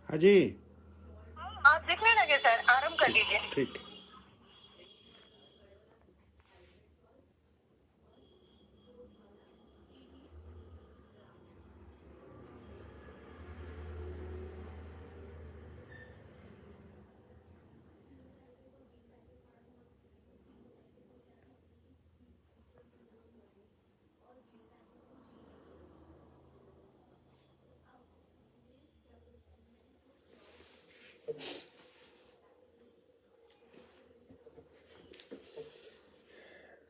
हाँ जी। आप दिखने लगे सर, आराम कर लीजिए। ठीक।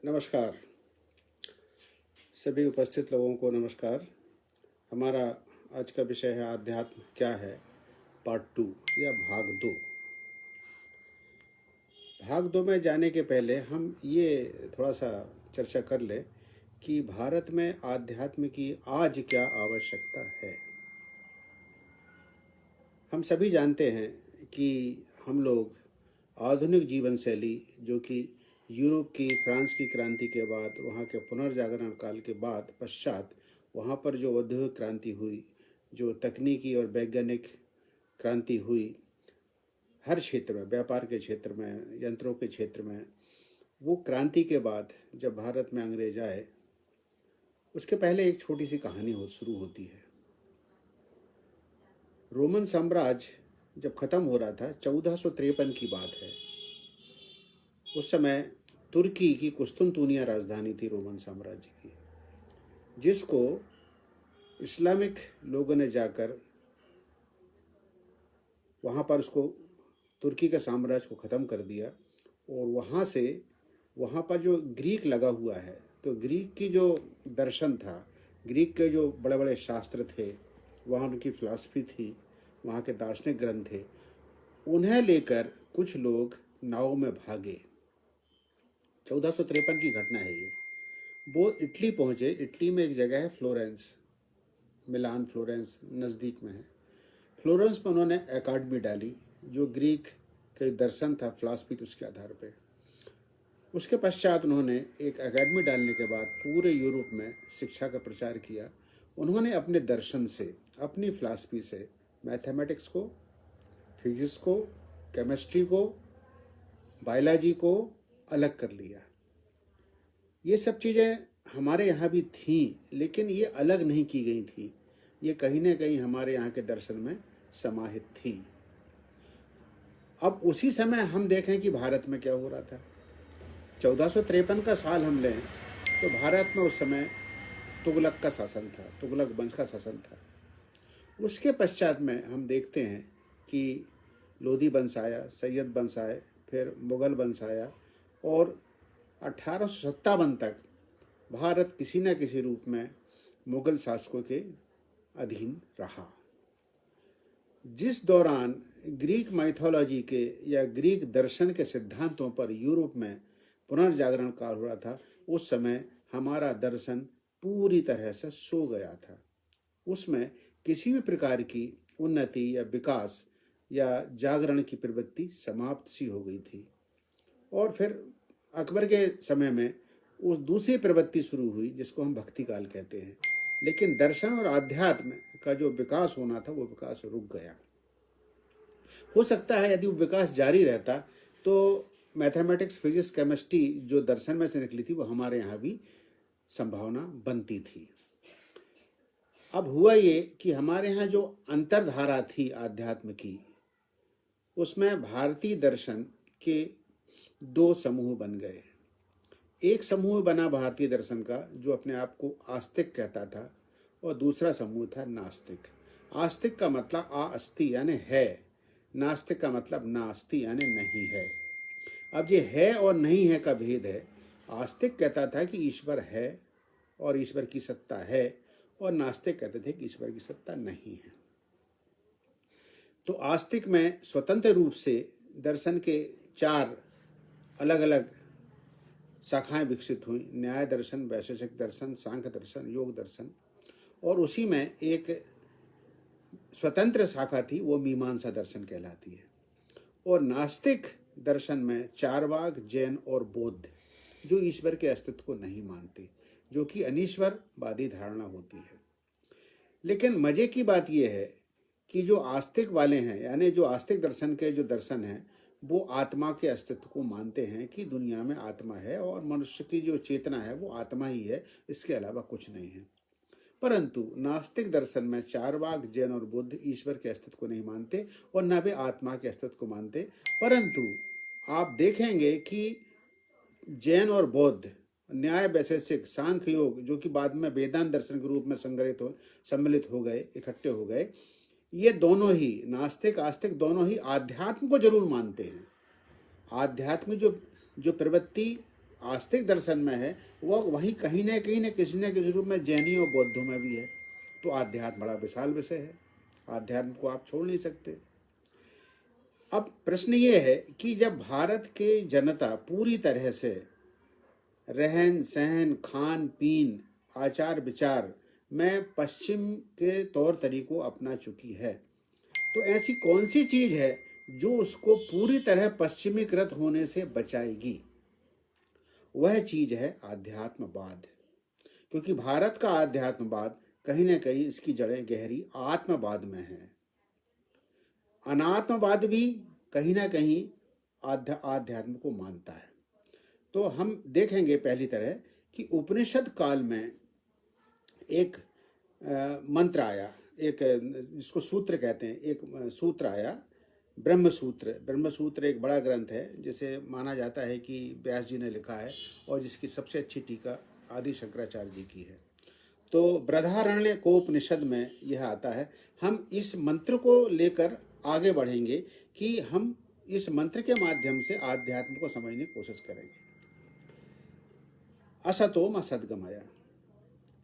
नमस्कार सभी उपस्थित लोगों को नमस्कार। हमारा आज का विषय है आध्यात्म क्या है, पार्ट 2 या भाग 2। भाग 2 में जाने के पहले हम ये थोड़ा सा चर्चा कर लें कि भारत में आध्यात्म की आज क्या आवश्यकता है। हम सभी जानते हैं कि हम लोग आधुनिक जीवन शैली, जो कि यूरोप की, फ्रांस की क्रांति के बाद, वहाँ के पुनर्जागरण काल के बाद पश्चात वहाँ पर जो औद्योगिक क्रांति हुई, जो तकनीकी और वैज्ञानिक क्रांति हुई, हर क्षेत्र में, व्यापार के क्षेत्र में, यंत्रों के क्षेत्र में, वो क्रांति के बाद जब भारत में अंग्रेज आए, उसके पहले एक छोटी सी कहानी शुरू होती है। रोमन साम्राज्य जब ख़त्म हो रहा था, 1453 की बात है। उस समय तुर्की की कुस्तुनतुनिया राजधानी थी रोमन साम्राज्य की, जिसको इस्लामिक लोगों ने जाकर वहाँ पर उसको, तुर्की के साम्राज्य को ख़त्म कर दिया। और वहाँ से, वहाँ पर जो ग्रीक लगा हुआ है, तो ग्रीक की जो दर्शन था, ग्रीक के जो बड़े बड़े शास्त्र थे, वहाँ उनकी फिलॉसफी थी, वहाँ के दार्शनिक ग्रंथ थे, उन्हें लेकर कुछ लोग नाव में भागे। 1453 की घटना है ये। वो इटली पहुँचे। इटली में एक जगह है फ्लोरेंस, मिलान फ्लोरेंस नज़दीक में है। फ्लोरेंस में उन्होंने एकेडमी डाली, जो ग्रीक के दर्शन था, फिलॉसफी थी, उसके आधार पे। उसके पश्चात उन्होंने एक एकेडमी डालने के बाद पूरे यूरोप में शिक्षा का प्रचार किया। उन्होंने अपने दर्शन से, अपनी फिलॉसफी से मैथमेटिक्स को, फिजिक्स को, केमिस्ट्री को, बायोलॉजी को अलग कर लिया। ये सब चीज़ें हमारे यहाँ भी थीं, लेकिन ये अलग नहीं की गई थी। ये कहीं ना कहीं हमारे यहाँ के दर्शन में समाहित थी। अब उसी समय हम देखें कि भारत में क्या हो रहा था। 1453 का साल हम लें तो भारत में उस समय तुगलक का शासन था, तुगलक वंश का शासन था। उसके पश्चात में हम देखते हैं कि लोधी वंश आया, सैयद वंश आए, फिर मुग़ल वंश आया, और 1857 तक भारत किसी न किसी रूप में मुग़ल शासकों के अधीन रहा। जिस दौरान ग्रीक माइथोलॉजी के या ग्रीक दर्शन के सिद्धांतों पर यूरोप में पुनर्जागरण काल हो रहा था, उस समय हमारा दर्शन पूरी तरह से सो गया था। उसमें किसी भी प्रकार की उन्नति या विकास या जागरण की प्रवृत्ति समाप्त सी हो गई थी। और फिर अकबर के समय में उस दूसरी प्रवृत्ति शुरू हुई, जिसको हम भक्ति काल कहते हैं। लेकिन दर्शन और आध्यात्म का जो विकास होना था, वो विकास रुक गया। हो सकता है यदि वो विकास जारी रहता तो मैथमेटिक्स, फिजिक्स, केमिस्ट्री जो दर्शन में से निकली थी, वो हमारे यहाँ भी संभावना बनती थी। अब हुआ ये कि हमारे यहाँ जो अंतर्धारा थी आध्यात्म की, उसमें भारतीय दर्शन के दो समूह बन गए। एक समूह बना भारतीय दर्शन का, जो अपने आप को आस्तिक कहता था, और दूसरा समूह था नास्तिक। आस्तिक का मतलब आ अस्ति यानी है, नास्तिक का मतलब नास्ति यानी नहीं है। अब ये है और नहीं है का भेद है। आस्तिक कहता था कि ईश्वर है और ईश्वर की सत्ता है, और नास्तिक कहते थे कि ईश्वर की सत्ता नहीं है। तो आस्तिक में स्वतंत्र रूप से दर्शन के चार अलग अलग शाखाएं विकसित हुई: न्याय दर्शन, वैशेषिक दर्शन, सांख्य दर्शन, योग दर्शन। और उसी में एक स्वतंत्र शाखा थी, वो मीमांसा दर्शन कहलाती है। और नास्तिक दर्शन में चारवाक, जैन और बौद्ध, जो ईश्वर के अस्तित्व को नहीं मानते, जो कि अनीश्वरवादी धारणा होती है। लेकिन मजे की बात यह है कि जो आस्तिक वाले हैं, यानी जो आस्तिक दर्शन के जो दर्शन हैं, वो आत्मा के अस्तित्व को मानते हैं कि दुनिया में आत्मा है और मनुष्य की जो चेतना है वो आत्मा ही है, इसके अलावा कुछ नहीं है। परंतु नास्तिक दर्शन में चारवाक, जैन और बुद्ध ईश्वर के अस्तित्व को नहीं मानते और न वे आत्मा के अस्तित्व को मानते। परंतु आप देखेंगे कि जैन और बौद्ध, न्याय वैशेषिक, सांख्य योग, जो कि बाद में वेदांत दर्शन के रूप में सम्मिलित हो गए, इकट्ठे हो गए, ये दोनों ही नास्तिक आस्तिक दोनों ही आध्यात्म को जरूर मानते हैं। आध्यात्म जो जो प्रवृत्ति आस्तिक दर्शन में है वो वही कहीं न किसी न किसी रूप में जैनियों और बौद्धों में भी है। तो आध्यात्म बड़ा विशाल विषय है, आध्यात्म को आप छोड़ नहीं सकते। अब प्रश्न ये है कि जब भारत के जनता पूरी तरह से रहन सहन, खान पीन, आचार विचार में पश्चिम के तौर तरीकों अपना चुकी है, तो ऐसी कौन सी चीज है जो उसको पूरी तरह पश्चिमीकृत होने से बचाएगी? वह चीज है आध्यात्मवाद। क्योंकि भारत का आध्यात्मवाद कहीं न कहीं इसकी जड़ें गहरी आत्मवाद में है। अनात्मवाद भी कहीं ना कहीं आध्यात्म को मानता है। तो हम देखेंगे पहली तरह कि उपनिषद काल में एक मंत्र आया, एक जिसको सूत्र कहते हैं, एक सूत्र आया, ब्रह्मसूत्र। ब्रह्मसूत्र एक बड़ा ग्रंथ है जिसे माना जाता है कि व्यास जी ने लिखा है और जिसकी सबसे अच्छी टीका आदि शंकराचार्य जी की है। तो बृहदारण्य कोपनिषद में यह आता है। हम इस मंत्र को लेकर आगे बढ़ेंगे कि हम इस मंत्र के माध्यम से आध्यात्म को समझने की कोशिश करेंगे। असतो मा सद्गमय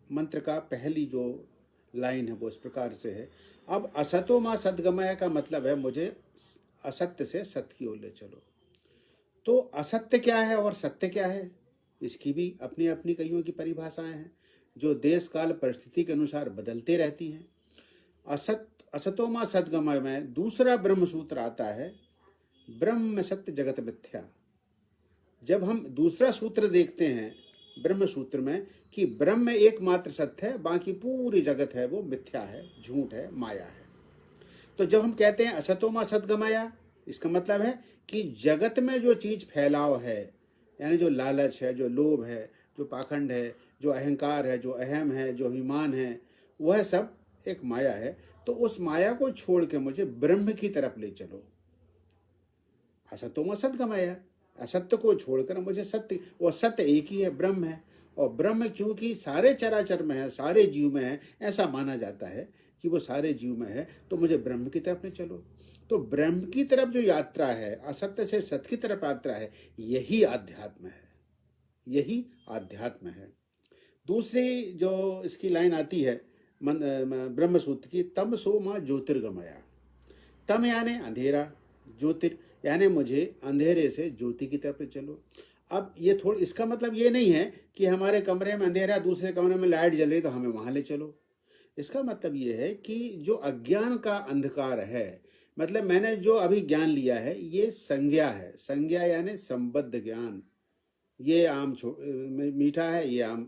मंत्र का पहली जो लाइन है वो इस प्रकार से है। अब असतो मा सद्गमय का मतलब है मुझे असत्य से सत्य की ओर ले चलो। तो असत्य क्या है और सत्य क्या है, इसकी भी अपनी अपनी कईयों की परिभाषाएं हैं जो देश काल परिस्थिति के अनुसार बदलते रहती हैं। असतो मा सद्गमय में दूसरा ब्रह्म सूत्र आता है, ब्रह्म सत्य जगत मिथ्या। जब हम दूसरा सूत्र देखते हैं ब्रह्म सूत्र में कि ब्रह्म एकमात्र सत्य है, बाकी पूरी जगत है वो मिथ्या है, झूठ है, माया है। तो जब हम कहते हैं असतो मा सद्गमया, इसका मतलब है कि जगत में जो चीज फैलाव है, यानी जो लालच है, जो लोभ है, जो पाखंड है, जो अहंकार है, जो अहम है, जो अभिमान है, वह सब एक माया है। तो उस माया को छोड़ के मुझे ब्रह्म की तरफ ले चलो। असतो मा सद्गमय, असत्य को छोड़कर मुझे सत्य, वो सत्य एक ही है, ब्रह्म है। और ब्रह्म क्योंकि सारे चराचर में है, सारे जीव में है, ऐसा माना जाता है कि वो सारे जीव में है, तो मुझे ब्रह्म की तरफ ले चलो। तो ब्रह्म की तरफ जो यात्रा है, असत्य से सत्य की तरफ यात्रा है, यही आध्यात्म है, यही आध्यात्म है। दूसरी जो इसकी लाइन आती है ब्रह्म सूत्र की, तम सो मा ज्योतिर्गमया। तम यानी अंधेरा, ज्योतिर यानी मुझे अंधेरे से ज्योति की तरफ चलो। अब ये थोड़ा, इसका मतलब ये नहीं है कि हमारे कमरे में अंधेरा, दूसरे कमरे में लाइट जल रही तो हमें वहां ले चलो। इसका मतलब ये है कि जो अज्ञान का अंधकार है, मतलब मैंने जो अभी ज्ञान लिया है ये संज्ञा है। संज्ञा यानी संबद्ध ज्ञान। ये आम मीठा है, ये आम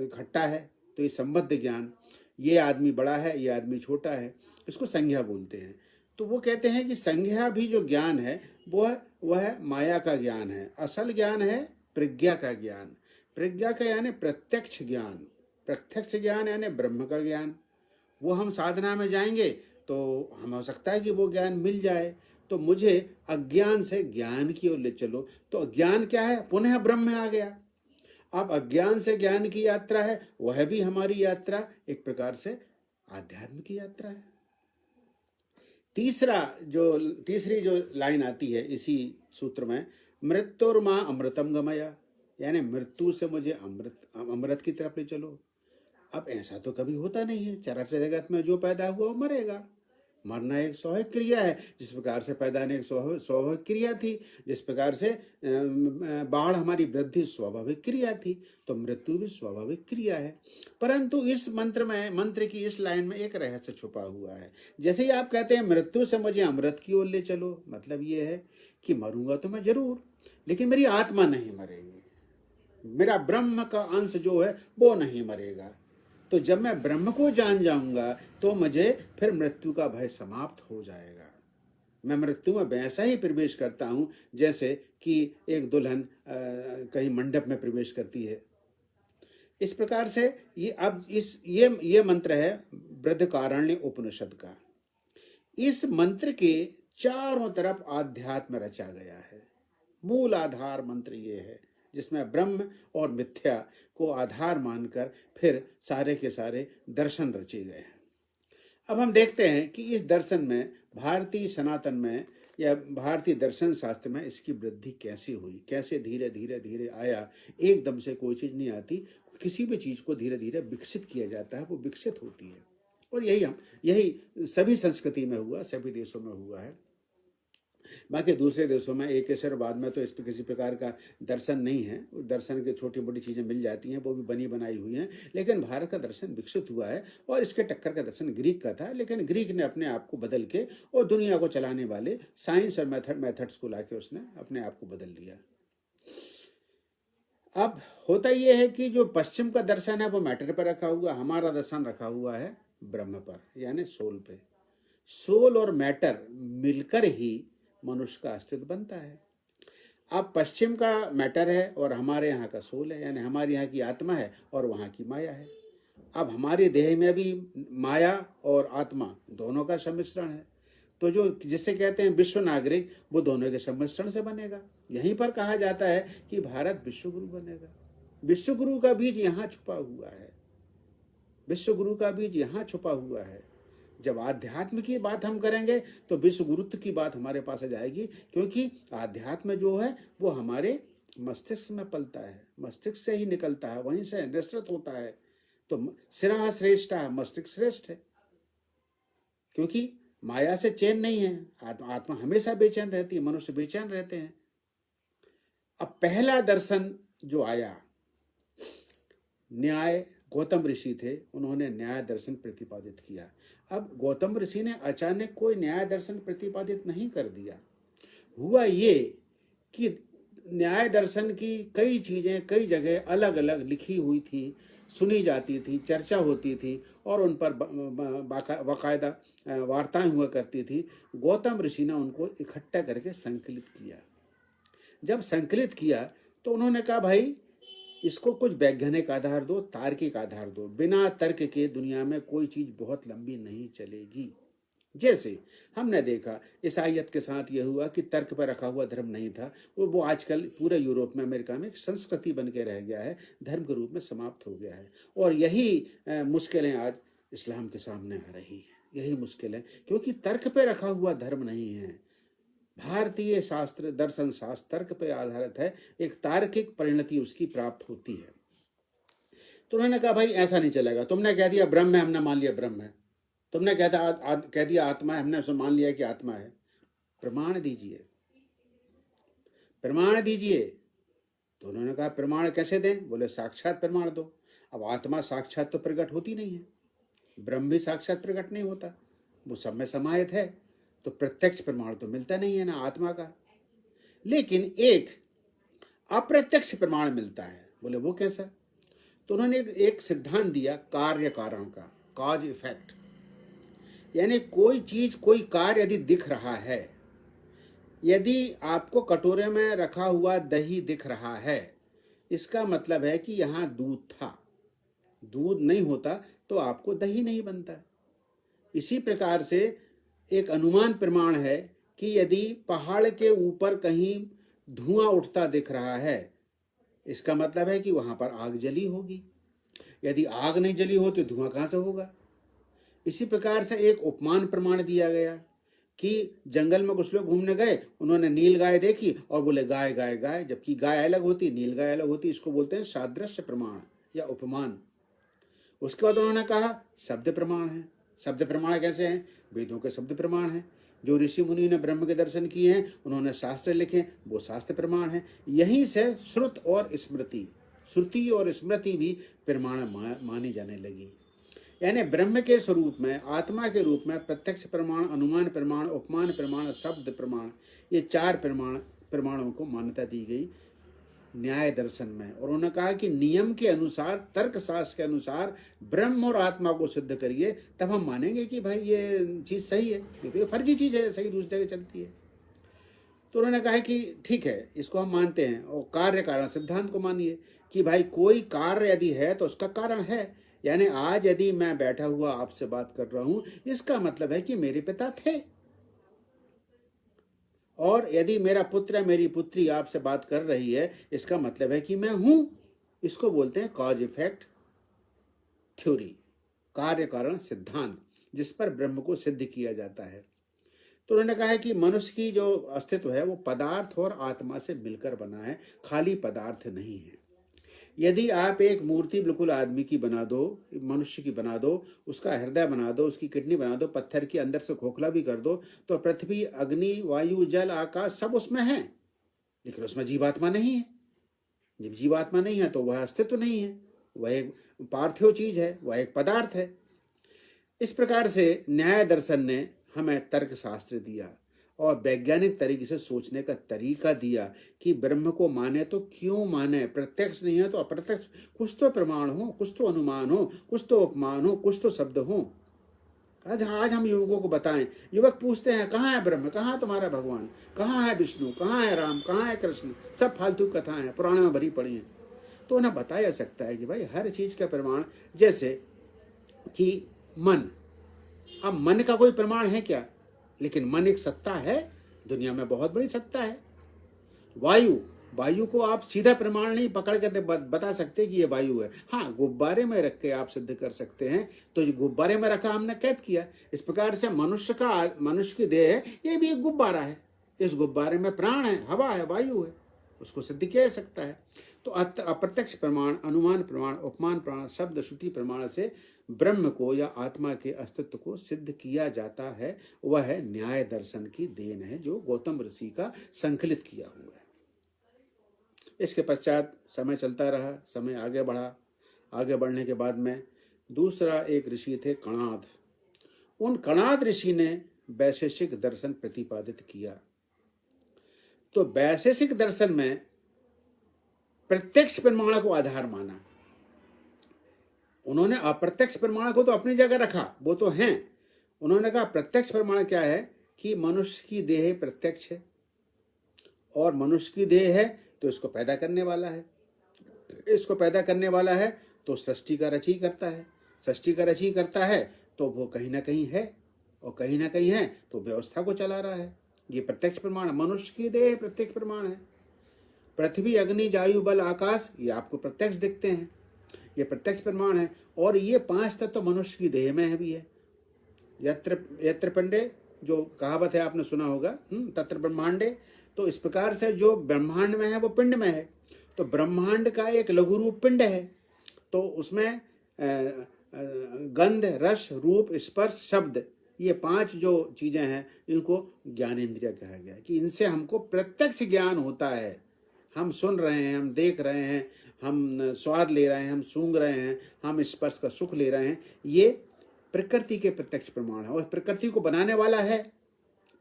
खट्टा है, तो ये संबद्ध ज्ञान। ये आदमी बड़ा है, ये आदमी छोटा है, इसको संज्ञा बोलते हैं। तो वो कहते हैं कि संज्ञा भी जो ज्ञान है वह माया का ज्ञान है। असल ज्ञान है प्रज्ञा का ज्ञान। प्रज्ञा का यानी प्रत्यक्ष ज्ञान। प्रत्यक्ष ज्ञान यानी ब्रह्म का ज्ञान। वो हम साधना में जाएंगे तो हम हो सकता है कि वो ज्ञान मिल जाए। तो मुझे अज्ञान से ज्ञान की ओर ले चलो। तो अज्ञान क्या है, पुनः ब्रह्म में आ गया। अब अज्ञान से ज्ञान की यात्रा है, वह भी हमारी यात्रा एक प्रकार से आध्यात्म की यात्रा है। तीसरी जो लाइन आती है इसी सूत्र में, मृत्युर्मा अमृतम गमया, यानी मृत्यु से मुझे अमृत की तरफ ले चलो। अब ऐसा तो कभी होता नहीं है, चराचर जगत में जो पैदा हुआ वो मरेगा। मरना एक स्वाभाविक क्रिया है। जिस प्रकार से पैदा होने एक स्वाभाविक क्रिया थी, जिस प्रकार से बाढ़ हमारी वृद्धि स्वाभाविक क्रिया थी, तो मृत्यु भी स्वाभाविक क्रिया है। परंतु इस मंत्र की इस लाइन में एक रहस्य छुपा हुआ है। जैसे ही आप कहते हैं मृत्यु से मुझे अमृत की ओर ले चलो, मतलब ये है कि मरूंगा तो मैं जरूर, लेकिन मेरी आत्मा नहीं मरेगी, मेरा ब्रह्म का अंश जो है वो नहीं मरेगा। तो जब मैं ब्रह्म को जान जाऊंगा तो मुझे फिर मृत्यु का भय समाप्त हो जाएगा। मैं मृत्यु में वैसा ही प्रवेश करता हूं जैसे कि एक दुल्हन कहीं मंडप में प्रवेश करती है। इस प्रकार से ये अब ये मंत्र है बृहदारण्य उपनिषद का। इस मंत्र के चारों तरफ आध्यात्म रचा गया है। मूल आधार मंत्र ये है जिसमें ब्रह्म और मिथ्या को आधार मानकर फिर सारे के सारे दर्शन रचे गए हैं। अब हम देखते हैं कि इस दर्शन में भारतीय सनातन में या भारतीय दर्शन शास्त्र में इसकी वृद्धि कैसे हुई, कैसे धीरे धीरे धीरे आया। एकदम से कोई चीज़ नहीं आती, किसी भी चीज़ को धीरे धीरे विकसित किया जाता है, वो विकसित होती है। और यही सभी संस्कृति में हुआ, सभी देशों में हुआ है। बाकी दूसरे देशों में एकेश्वरवाद में तो इस पर किसी प्रकार का दर्शन नहीं है, दर्शन की छोटी मोटी चीज़ें मिल जाती हैं, वो भी बनी बनाई हुई हैं। लेकिन भारत का दर्शन विकसित हुआ है और इसके टक्कर का दर्शन ग्रीक का था, लेकिन ग्रीक ने अपने आप को बदल के और दुनिया को चलाने वाले साइंस और मेथड्स को लाके उसने अपने आप को बदल लिया। अब होता यह है कि जो पश्चिम का दर्शन है वो मैटर पर रखा हुआ, हमारा दर्शन रखा हुआ है ब्रह्म पर, यानी सोल पे। सोल और मैटर मिलकर ही मनुष्य का अस्तित्व बनता है। अब पश्चिम का मैटर है और हमारे यहाँ का सोल है, यानी हमारे यहाँ की आत्मा है और वहाँ की माया है। अब हमारे देह में भी माया और आत्मा दोनों का सम्मिश्रण है। तो जो जिसे कहते हैं विश्व नागरिक, वो दोनों के सम्मिश्रण से बनेगा। यहीं पर कहा जाता है कि भारत विश्वगुरु बनेगा। विश्वगुरु का बीज यहाँ छुपा हुआ है, विश्वगुरु का बीज यहाँ छुपा हुआ है। जब आध्यात्म की बात हम करेंगे तो विश्व गुरुत्व की बात हमारे पास आ जाएगी, क्योंकि आध्यात्म जो है वो हमारे मस्तिष्क में पलता है, मस्तिष्क से ही निकलता है, वहीं से निश्चित होता है। तो सिरा श्रेष्ठ है, मस्तिष्क श्रेष्ठ है, क्योंकि माया से चैन नहीं है। आत्मा हमेशा बेचैन रहती है, मनुष्य बेचैन रहते हैं। अब पहला दर्शन जो आया, न्याय, गौतम ऋषि थे, उन्होंने न्याय दर्शन प्रतिपादित किया। अब गौतम ऋषि ने अचानक कोई न्याय दर्शन प्रतिपादित नहीं कर दिया। हुआ ये कि न्याय दर्शन की कई चीज़ें कई जगह अलग अलग लिखी हुई थी, सुनी जाती थी, चर्चा होती थी और उन पर बाकायदा वार्ताएं हुआ करती थी। गौतम ऋषि ने उनको इकट्ठा करके संकलित किया। जब संकलित किया तो उन्होंने कहा, भाई इसको कुछ वैज्ञानिक आधार दो, तार्किक आधार दो। बिना तर्क के दुनिया में कोई चीज़ बहुत लंबी नहीं चलेगी। जैसे हमने देखा ईसाइयत के साथ यह हुआ कि तर्क पर रखा हुआ धर्म नहीं था, वो आजकल पूरे यूरोप में, अमेरिका में एक संस्कृति बन के रह गया है, धर्म के रूप में समाप्त हो गया है। और यही मुश्किलें आज इस्लाम के सामने आ रही हैं, यही मुश्किलें, क्योंकि तर्क पे रखा हुआ धर्म नहीं है। भारतीय शास्त्र, दर्शन शास्त्र तर्क पर आधारित है, एक तार्किक परिणति उसकी प्राप्त होती है। तो उन्होंने कहा, भाई ऐसा नहीं चलेगा। तुमने कह दिया ब्रह्म है, हमने मान लिया ब्रह्म है। तुमने कह दिया आत्मा है, हमने मान लिया कि आत्मा है। प्रमाण दीजिए, प्रमाण दीजिए। तो उन्होंने कहा, प्रमाण कैसे दें? बोले साक्षात प्रमाण दो। अब आत्मा साक्षात तो प्रकट होती नहीं है, ब्रह्म भी साक्षात प्रकट नहीं होता, वो सब में समाहित है। तो प्रत्यक्ष प्रमाण तो मिलता नहीं है ना आत्मा का, लेकिन एक अप्रत्यक्ष प्रमाण मिलता है। बोले वो कैसा? तो उन्होंने एक सिद्धांत दिया कार्य कारण का, कॉज इफेक्ट। यानी कोई चीज, कोई कार्य यदि दिख रहा है, यदि आपको कटोरे में रखा हुआ दही दिख रहा है, इसका मतलब है कि यहाँ दूध था। दूध नहीं होता तो आपको दही नहीं बनता। इसी प्रकार से एक अनुमान प्रमाण है कि यदि पहाड़ के ऊपर कहीं धुआं उठता दिख रहा है, इसका मतलब है कि वहां पर आग जली होगी। यदि आग नहीं जली हो तो धुआं कहाँ से होगा? इसी प्रकार से एक उपमान प्रमाण दिया गया कि जंगल में कुछ लोग घूमने गए, उन्होंने नील गाय देखी और बोले गाय गाय गाय, जबकि गाय अलग होती, नील गाय अलग होती। इसको बोलते हैं सादृश्य प्रमाण या उपमान। उसके बाद उन्होंने कहा शब्द प्रमाण है। शब्द प्रमाण कैसे हैं? वेदों के शब्द प्रमाण है। जो ऋषि मुनि ने ब्रह्म के दर्शन किए हैं, उन्होंने शास्त्र लिखे, वो शास्त्र प्रमाण है। यहीं से श्रुत और स्मृति, श्रुति और स्मृति भी प्रमाण मानी जाने लगी। यानी ब्रह्म के स्वरूप में, आत्मा के रूप में प्रत्यक्ष प्रमाण, अनुमान प्रमाण, उपमान प्रमाण, शब्द प्रमाण, ये चार प्रमाणों को मान्यता दी गई। न्याय दर्शन में, और उन्होंने कहा कि नियम के अनुसार, तर्क शास्त्र के अनुसार ब्रह्म और आत्मा को सिद्ध करिए, तब हम मानेंगे कि भाई ये चीज़ सही है, ये तो ये फर्जी चीज़ है, सही दूसरी जगह चलती है। तो उन्होंने कहा कि ठीक है, इसको हम मानते हैं, और कार्य कारण सिद्धांत को मानिए कि भाई कोई कार्य यदि है तो उसका कारण है। यानी आज यदि मैं बैठा हुआ आपसे बात कर रहा हूं, इसका मतलब है कि मेरे पिता थे, और यदि मेरा पुत्र या मेरी पुत्री आपसे बात कर रही है, इसका मतलब है कि मैं हूं। इसको बोलते हैं कॉज इफेक्ट थ्योरी, कार्य कारण सिद्धांत, जिस पर ब्रह्म को सिद्ध किया जाता है। तो उन्होंने कहा है कि मनुष्य की जो अस्तित्व है वो पदार्थ और आत्मा से मिलकर बना है, खाली पदार्थ नहीं है। यदि आप एक मूर्ति बिल्कुल आदमी की बना दो, मनुष्य की बना दो, उसका हृदय बना दो, उसकी किडनी बना दो, पत्थर के अंदर से खोखला भी कर दो, तो पृथ्वी, अग्नि, वायु, जल, आकाश सब उसमें है, लेकिन उसमें जीवात्मा नहीं है। जब जीवात्मा नहीं है तो वह अस्तित्व नहीं है, वह एक पार्थिव चीज है, वह एक पदार्थ है। इस प्रकार से न्याय दर्शन ने हमें तर्क शास्त्र दिया और वैज्ञानिक तरीके से सोचने का तरीका दिया कि ब्रह्म को माने तो क्यों माने, प्रत्यक्ष नहीं है तो अप्रत्यक्ष, कुछ तो प्रमाण हो, कुछ तो अनुमान हो, कुछ तो उपमान हो, कुछ तो शब्द हो। आज हम युवकों को बताएं, युवक पूछते हैं कहाँ है ब्रह्म, कहाँ है तुम्हारा भगवान, कहाँ है विष्णु, कहाँ है राम, कहाँ है कृष्ण, सब फालतू कथाएं हैं, पुराणों में भरी पड़ी हैं। तो उन्हें बताया जा सकता है कि भाई हर चीज का प्रमाण, जैसे कि मन, अब मन का कोई प्रमाण है क्या, लेकिन मन एक सत्ता है, दुनिया में बहुत बड़ी सत्ता है। वायु, वायु को आप सीधा प्रमाण नहीं पकड़ कर बता सकते कि ये वायु है, हाँ गुब्बारे में रख के आप सिद्ध कर सकते हैं, तो ये गुब्बारे में रखा हमने कैद किया। इस प्रकार से मनुष्य की देह है, ये भी एक गुब्बारा है, इस गुब्बारे में प्राण है, हवा है, वायु है, उसको सिद्ध किया जा सकता है। तो अप्रत्यक्ष प्रमाण, अनुमान प्रमाण, उपमान प्रमाण, शब्द श्रुति प्रमाण से ब्रह्म को या आत्मा के अस्तित्व को सिद्ध किया जाता है। वह है न्याय दर्शन की देन है, जो गौतम ऋषि का संकलित किया हुआ है। इसके पश्चात समय चलता रहा, समय आगे बढ़ा। आगे बढ़ने के बाद में दूसरा एक ऋषि थे कणाद। उन कणाद ऋषि ने वैशेषिक दर्शन प्रतिपादित किया। तो वैशेषिक दर्शन में प्रत्यक्ष प्रमाण को आधार माना। उन्होंने अप्रत्यक्ष प्रमाण को तो अपनी जगह रखा, वो तो हैं। उन्होंने कहा प्रत्यक्ष प्रमाण क्या है कि मनुष्य की देह प्रत्यक्ष है, और मनुष्य की देह है तो इसको पैदा करने वाला है, इसको पैदा करने वाला है तो सृष्टि का रची करता है, सृष्टि का रची करता है तो वो कहीं ना कहीं है, और कहीं ना कहीं है तो व्यवस्था को चला रहा है। ये प्रत्यक्ष प्रमाण, मनुष्य की देह प्रत्यक्ष प्रमाण है। पृथ्वी, अग्नि, वायु, बल, आकाश, ये आपको प्रत्यक्ष दिखते हैं, ये प्रत्यक्ष प्रमाण है। और ये 5 तत्व मनुष्य की देह में है भी है। यत्र पिंडे, जो कहावत है आपने सुना होगा, तत्र ब्रह्मांडे। तो इस प्रकार से जो ब्रह्मांड में है वो पिंड में है। तो ब्रह्मांड का एक लघु रूप पिंड है, तो उसमें गंध, रस, रूप, स्पर्श, शब्द, ये 5 जो चीजें हैं, इनको ज्ञानेंद्रिय कहा गया है कि इनसे हमको प्रत्यक्ष ज्ञान होता है। हम सुन रहे हैं, हम देख रहे हैं, हम स्वाद ले रहे हैं, हम सूंघ रहे हैं, हम स्पर्श का सुख ले रहे हैं, ये प्रकृति के प्रत्यक्ष प्रमाण है। और प्रकृति को बनाने वाला है,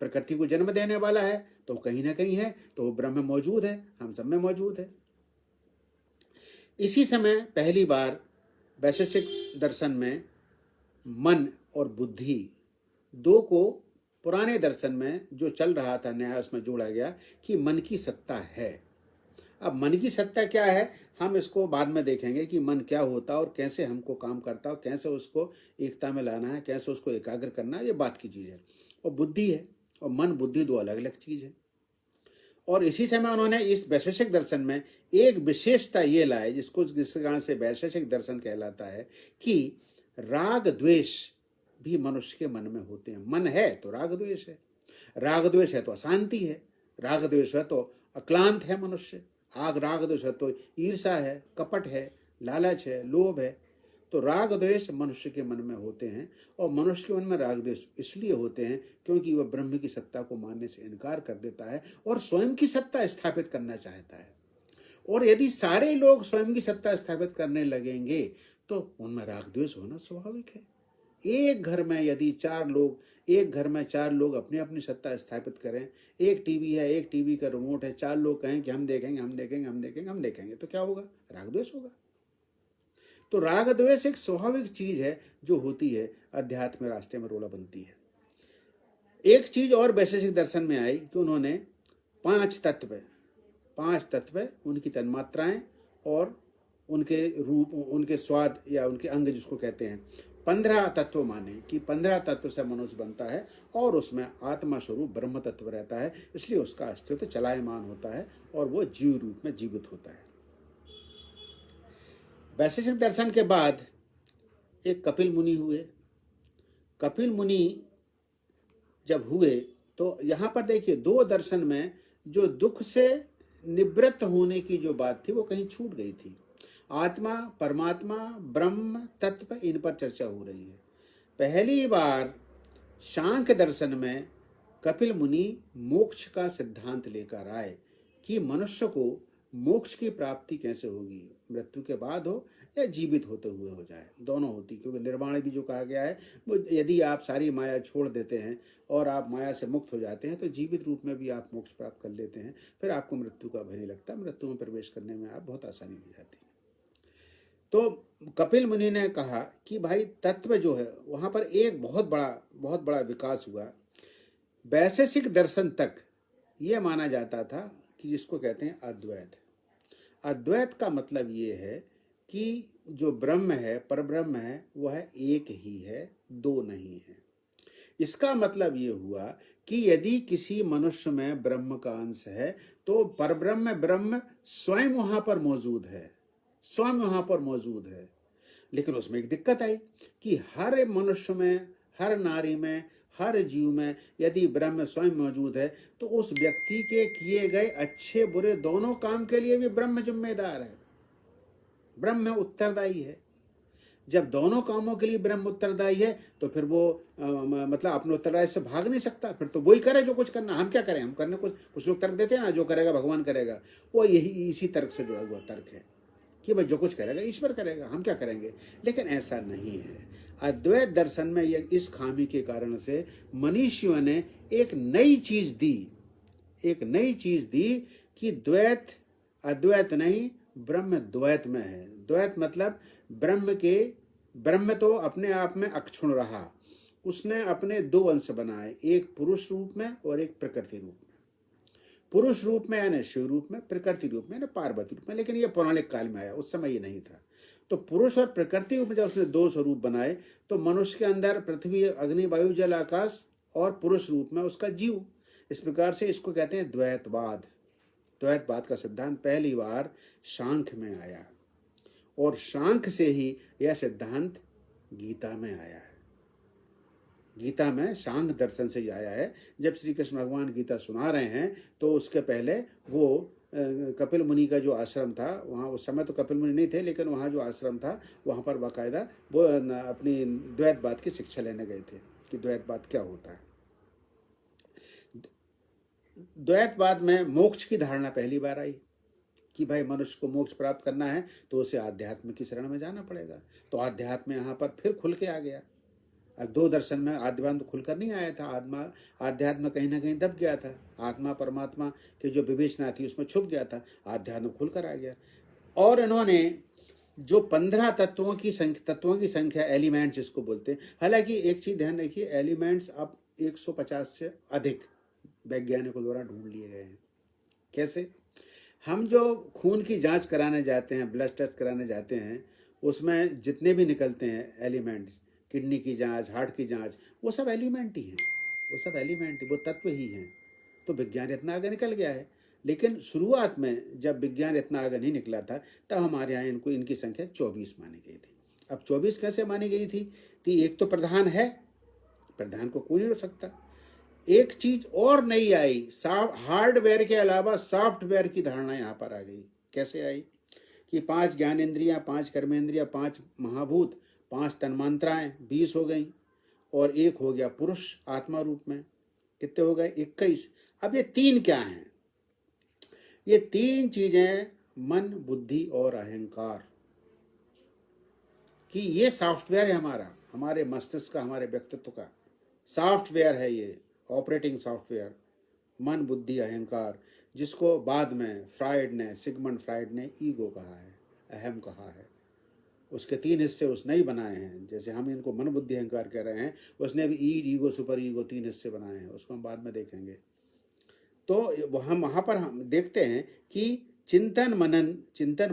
प्रकृति को जन्म देने वाला है, तो कहीं ना कहीं है, तो वो ब्रह्म मौजूद है, हम सब में मौजूद है। इसी समय पहली बार वैशेषिक दर्शन में मन और बुद्धि दो को पुराने दर्शन में जो चल रहा था न्याय, उसमें जोड़ा गया कि मन की सत्ता है। अब मन की सत्ता क्या है, हम इसको बाद में देखेंगे कि मन क्या होता है और कैसे हमको काम करता है, और कैसे उसको एकता में लाना है, कैसे उसको एकाग्र करना है, ये बात की चीज़ है। और बुद्धि है, और मन बुद्धि दो अलग अलग चीज़ है। और इसी समय उन्होंने इस वैशेषिक दर्शन में एक विशेषता ये लाए, जिस कारण से वैशेषिक दर्शन कहलाता है, कि राग द्वेष भी मनुष्य के मन में होते हैं। मन है तो राग द्वेष है, राग द्वेष है तो अशांति है, राग द्वेष है तो अक्लांत है मनुष्य, राग द्वेष है तो ईर्षा है, कपट है, लालच है, लोभ है। तो राग द्वेष मनुष्य के मन में होते हैं, और मनुष्य के मन में राग द्वेष इसलिए होते हैं क्योंकि वह ब्रह्म की सत्ता को मानने से इनकार कर देता है और स्वयं की सत्ता स्थापित करना चाहता है। और यदि सारे लोग स्वयं की सत्ता स्थापित करने लगेंगे तो उनमें राग द्वेष होना स्वाभाविक है। एक घर में यदि एक घर में चार लोग अपनी अपनी सत्ता स्थापित करें, एक टीवी है, एक टीवी का रिमोट है, चार लोग कहें कि हम देखेंगे हम देखेंगे हम देखेंगे हम देखेंगे, तो क्या होगा? राग द्वेष होगा। तो राग द्वेष एक स्वाभाविक चीज है जो होती है, अध्यात्म रास्ते में रोड़ा बनती है। एक चीज और वैशेषिक दर्शन में आई कि उन्होंने पांच तत्व, उनकी तन्मात्राएं और उनके रूप, उनके स्वाद या उनके अंग जिसको कहते हैं, 15 तत्व माने कि 15 तत्व से मनुष्य बनता है और उसमें आत्मा स्वरूप ब्रह्म तत्व रहता है, इसलिए उसका अस्तित्व चलायमान होता है और वो जीव रूप में जीवित होता है। वैशेषिक दर्शन के बाद एक कपिल मुनि हुए। कपिल मुनि जब हुए तो यहाँ पर देखिए, दो दर्शन में जो दुख से निवृत्त होने की जो बात थी वो कहीं छूट गई थी। आत्मा, परमात्मा, ब्रह्म तत्व, इन पर चर्चा हो रही है। पहली बार सांख्य दर्शन में कपिल मुनि मोक्ष का सिद्धांत लेकर आए कि मनुष्य को मोक्ष की प्राप्ति कैसे होगी, मृत्यु के बाद हो या जीवित होते हुए हो जाए, दोनों होती। क्योंकि निर्वाण भी जो कहा गया है वो यदि आप सारी माया छोड़ देते हैं और आप माया से मुक्त हो जाते हैं तो जीवित रूप में भी आप मोक्ष प्राप्त कर लेते हैं, फिर आपको मृत्यु का भय नहीं लगता, मृत्यु में प्रवेश करने में आप बहुत आसानी हो जाती है। तो कपिल मुनि ने कहा कि भाई तत्व जो है वहां पर एक बहुत बड़ा विकास हुआ। वैशेषिक दर्शन तक ये माना जाता था कि जिसको कहते हैं अद्वैत। अद्वैत का मतलब ये है कि जो ब्रह्म है, परब्रह्म है, वह एक ही है, दो नहीं है। इसका मतलब ये हुआ कि यदि किसी मनुष्य में ब्रह्म का अंश है तो परब्रह्म ब्रह्म स्वयं वहां पर मौजूद है, स्वयं वहां पर मौजूद है। लेकिन उसमें एक दिक्कत आई कि हर मनुष्य में, हर नारी में, हर जीव में यदि ब्रह्म स्वयं मौजूद है तो उस व्यक्ति के किए गए अच्छे बुरे दोनों काम के लिए भी ब्रह्म जिम्मेदार है, ब्रह्म उत्तरदायी है। जब दोनों कामों के लिए ब्रह्म उत्तरदायी है तो फिर वो मतलब अपने उत्तरदायी से भाग नहीं सकता, फिर तो वही करे जो कुछ करना। हम क्या करें? हम करने कुछ लोग तर्क देते हैं ना, जो करेगा भगवान करेगा, वो यही इसी तर्क से जुड़ा हुआ तर्क है कि भाई जो कुछ करेगा ईश्वर करेगा, हम क्या करेंगे। लेकिन ऐसा नहीं है। अद्वैत दर्शन में इस खामी के कारण से मनीषियों ने एक नई चीज दी कि द्वैत अद्वैत नहीं, ब्रह्म द्वैत में है। द्वैत मतलब ब्रह्म तो अपने आप में अक्षुण रहा, उसने अपने दो अंश बनाए, एक पुरुष रूप में और एक प्रकृति रूप में। पुरुष रूप में यानी शिव रूप में, प्रकृति रूप में यानी पार्वती रूप में। लेकिन यह पौराणिक काल में आया, उस समय ये नहीं था। तो पुरुष और प्रकृति रूप में जब उसने दो स्वरूप बनाए तो मनुष्य के अंदर पृथ्वी, अग्नि, वायु, जल, आकाश और पुरुष रूप में उसका जीव। इस प्रकार से इसको कहते हैं द्वैतवाद। द्वैतवाद का सिद्धांत पहली बार सांख्य में आया और सांख्य से ही यह सिद्धांत गीता में आया है। गीता में सांख्य दर्शन से ही आया है। जब श्री कृष्ण भगवान गीता सुना रहे हैं तो उसके पहले वो कपिल मुनि का जो आश्रम था, वहाँ उस समय तो कपिल मुनि नहीं थे, लेकिन वहाँ जो आश्रम था वहाँ पर बाकायदा वो अपनी द्वैतवाद की शिक्षा लेने गए थे कि द्वैतवाद क्या होता है। द्वैतवाद में मोक्ष की धारणा पहली बार आई कि भाई मनुष्य को मोक्ष प्राप्त करना है तो उसे आध्यात्म की शरण में जाना पड़ेगा। तो आध्यात्म यहाँ पर फिर खुल के आ गया। अब दो दर्शन में आध्यात्म खुलकर नहीं आया था, आध्यात्म कहीं ना कहीं दब गया था, आत्मा परमात्मा की जो विवेचना थी उसमें छुप गया था, आध्यात्म खुलकर आ गया। और इन्होंने जो 15 तत्वों की संख्या एलिमेंट्स जिसको बोलते हैं, हालांकि एक चीज ध्यान रखिए, एलिमेंट्स अब 150 से अधिक वैज्ञानिकों द्वारा ढूंढ लिए गए हैं। कैसे? हम जो खून की जांच कराने जाते हैं, ब्लड टेस्ट कराने जाते हैं, उसमें जितने भी निकलते हैं एलिमेंट्स, किडनी की जांच, हार्ट की जांच, वो सब एलिमेंट ही हैं, वो तत्व ही हैं। तो विज्ञान इतना आगे निकल गया है। लेकिन शुरुआत में जब विज्ञान इतना आगे नहीं निकला था तब हमारे यहाँ इनकी संख्या 24 मानी गई थी। अब 24 कैसे मानी गई थी? कि एक तो प्रधान है, प्रधान को कोई नहीं रोक सकता। एक चीज और नई आई, हार्डवेयर के अलावा सॉफ्टवेयर की धारणा यहाँ पर आ गई। कैसे आई? कि 5 ज्ञानेंद्रियां, 5 कर्मेंद्रियां, 5 महाभूत, 5 तन्मात्राएं 20 हो गई और एक हो गया पुरुष आत्मा रूप में। कितने हो गए? 21। अब ये 3 क्या हैं? ये 3 चीजें मन, बुद्धि और अहंकार, कि ये सॉफ्टवेयर है हमारे मस्तिष्क का, हमारे व्यक्तित्व का सॉफ्टवेयर है ये, ऑपरेटिंग सॉफ्टवेयर, मन बुद्धि अहंकार, जिसको बाद में सिगमंड फ्राइड ने ईगो कहा है, अहम कहा है। उसके 3 हिस्से उसने ही बनाए हैं। जैसे हम इनको मन बुद्धि अहंकार कह रहे हैं, उसने भी ईगो सुपर ईगो 3 हिस्से बनाए हैं, उसको हम बाद में देखेंगे। तो हम वहाँ पर हम देखते हैं कि चिंतन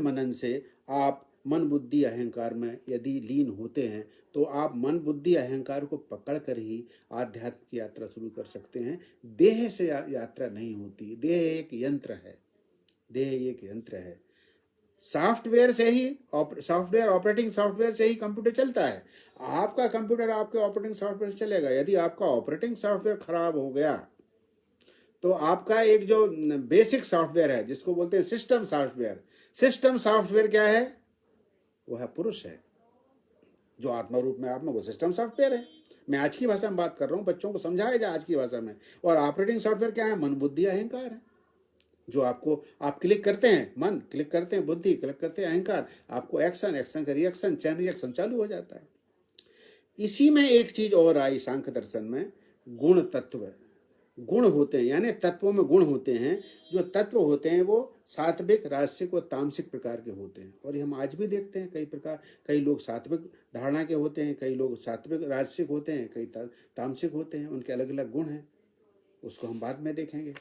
मनन से आप मन बुद्धि अहंकार में यदि लीन होते हैं तो आप मन बुद्धि अहंकार को पकड़ कर ही आध्यात्म की यात्रा शुरू कर सकते हैं। देह से यात्रा नहीं होती। देह एक यंत्र है। सॉफ्टवेयर से ही ऑपरेटिंग सॉफ्टवेयर से ही कंप्यूटर चलता है। आपका कंप्यूटर आपके ऑपरेटिंग सॉफ्टवेयर से चलेगा। यदि आपका ऑपरेटिंग सॉफ्टवेयर खराब हो गया तो आपका एक जो बेसिक सॉफ्टवेयर है, जिसको बोलते हैं सिस्टम सॉफ्टवेयर क्या है? वो है पुरुष है, जो आत्मा रूप में आप में, वो सिस्टम सॉफ्टवेयर है। मैं आज की भाषा में बात कर रहा हूँ, बच्चों को समझाया जाए आज की भाषा में। और ऑपरेटिंग सॉफ्टवेयर क्या है? मन बुद्धि अहंकार है, जो आपको आप क्लिक करते हैं, मन क्लिक करते हैं, बुद्धि क्लिक करते हैं, अहंकार, आपको एक्शन का रिएक्शन, चैन रिएक्शन चालू हो जाता है। इसी में एक चीज और आई सांख्य दर्शन में, गुण तत्व। गुण होते हैं, यानी तत्वों में गुण होते हैं। जो तत्व होते हैं वो सात्विक, राजसिक और तामसिक प्रकार के होते हैं। और ये हम आज भी देखते हैं कई लोग सात्विक धारणा के होते हैं, कई लोग सात्विक राजसिक होते हैं, कई तामसिक होते हैं। उनके अलग अलग गुण हैं, उसको हम बाद में देखेंगे।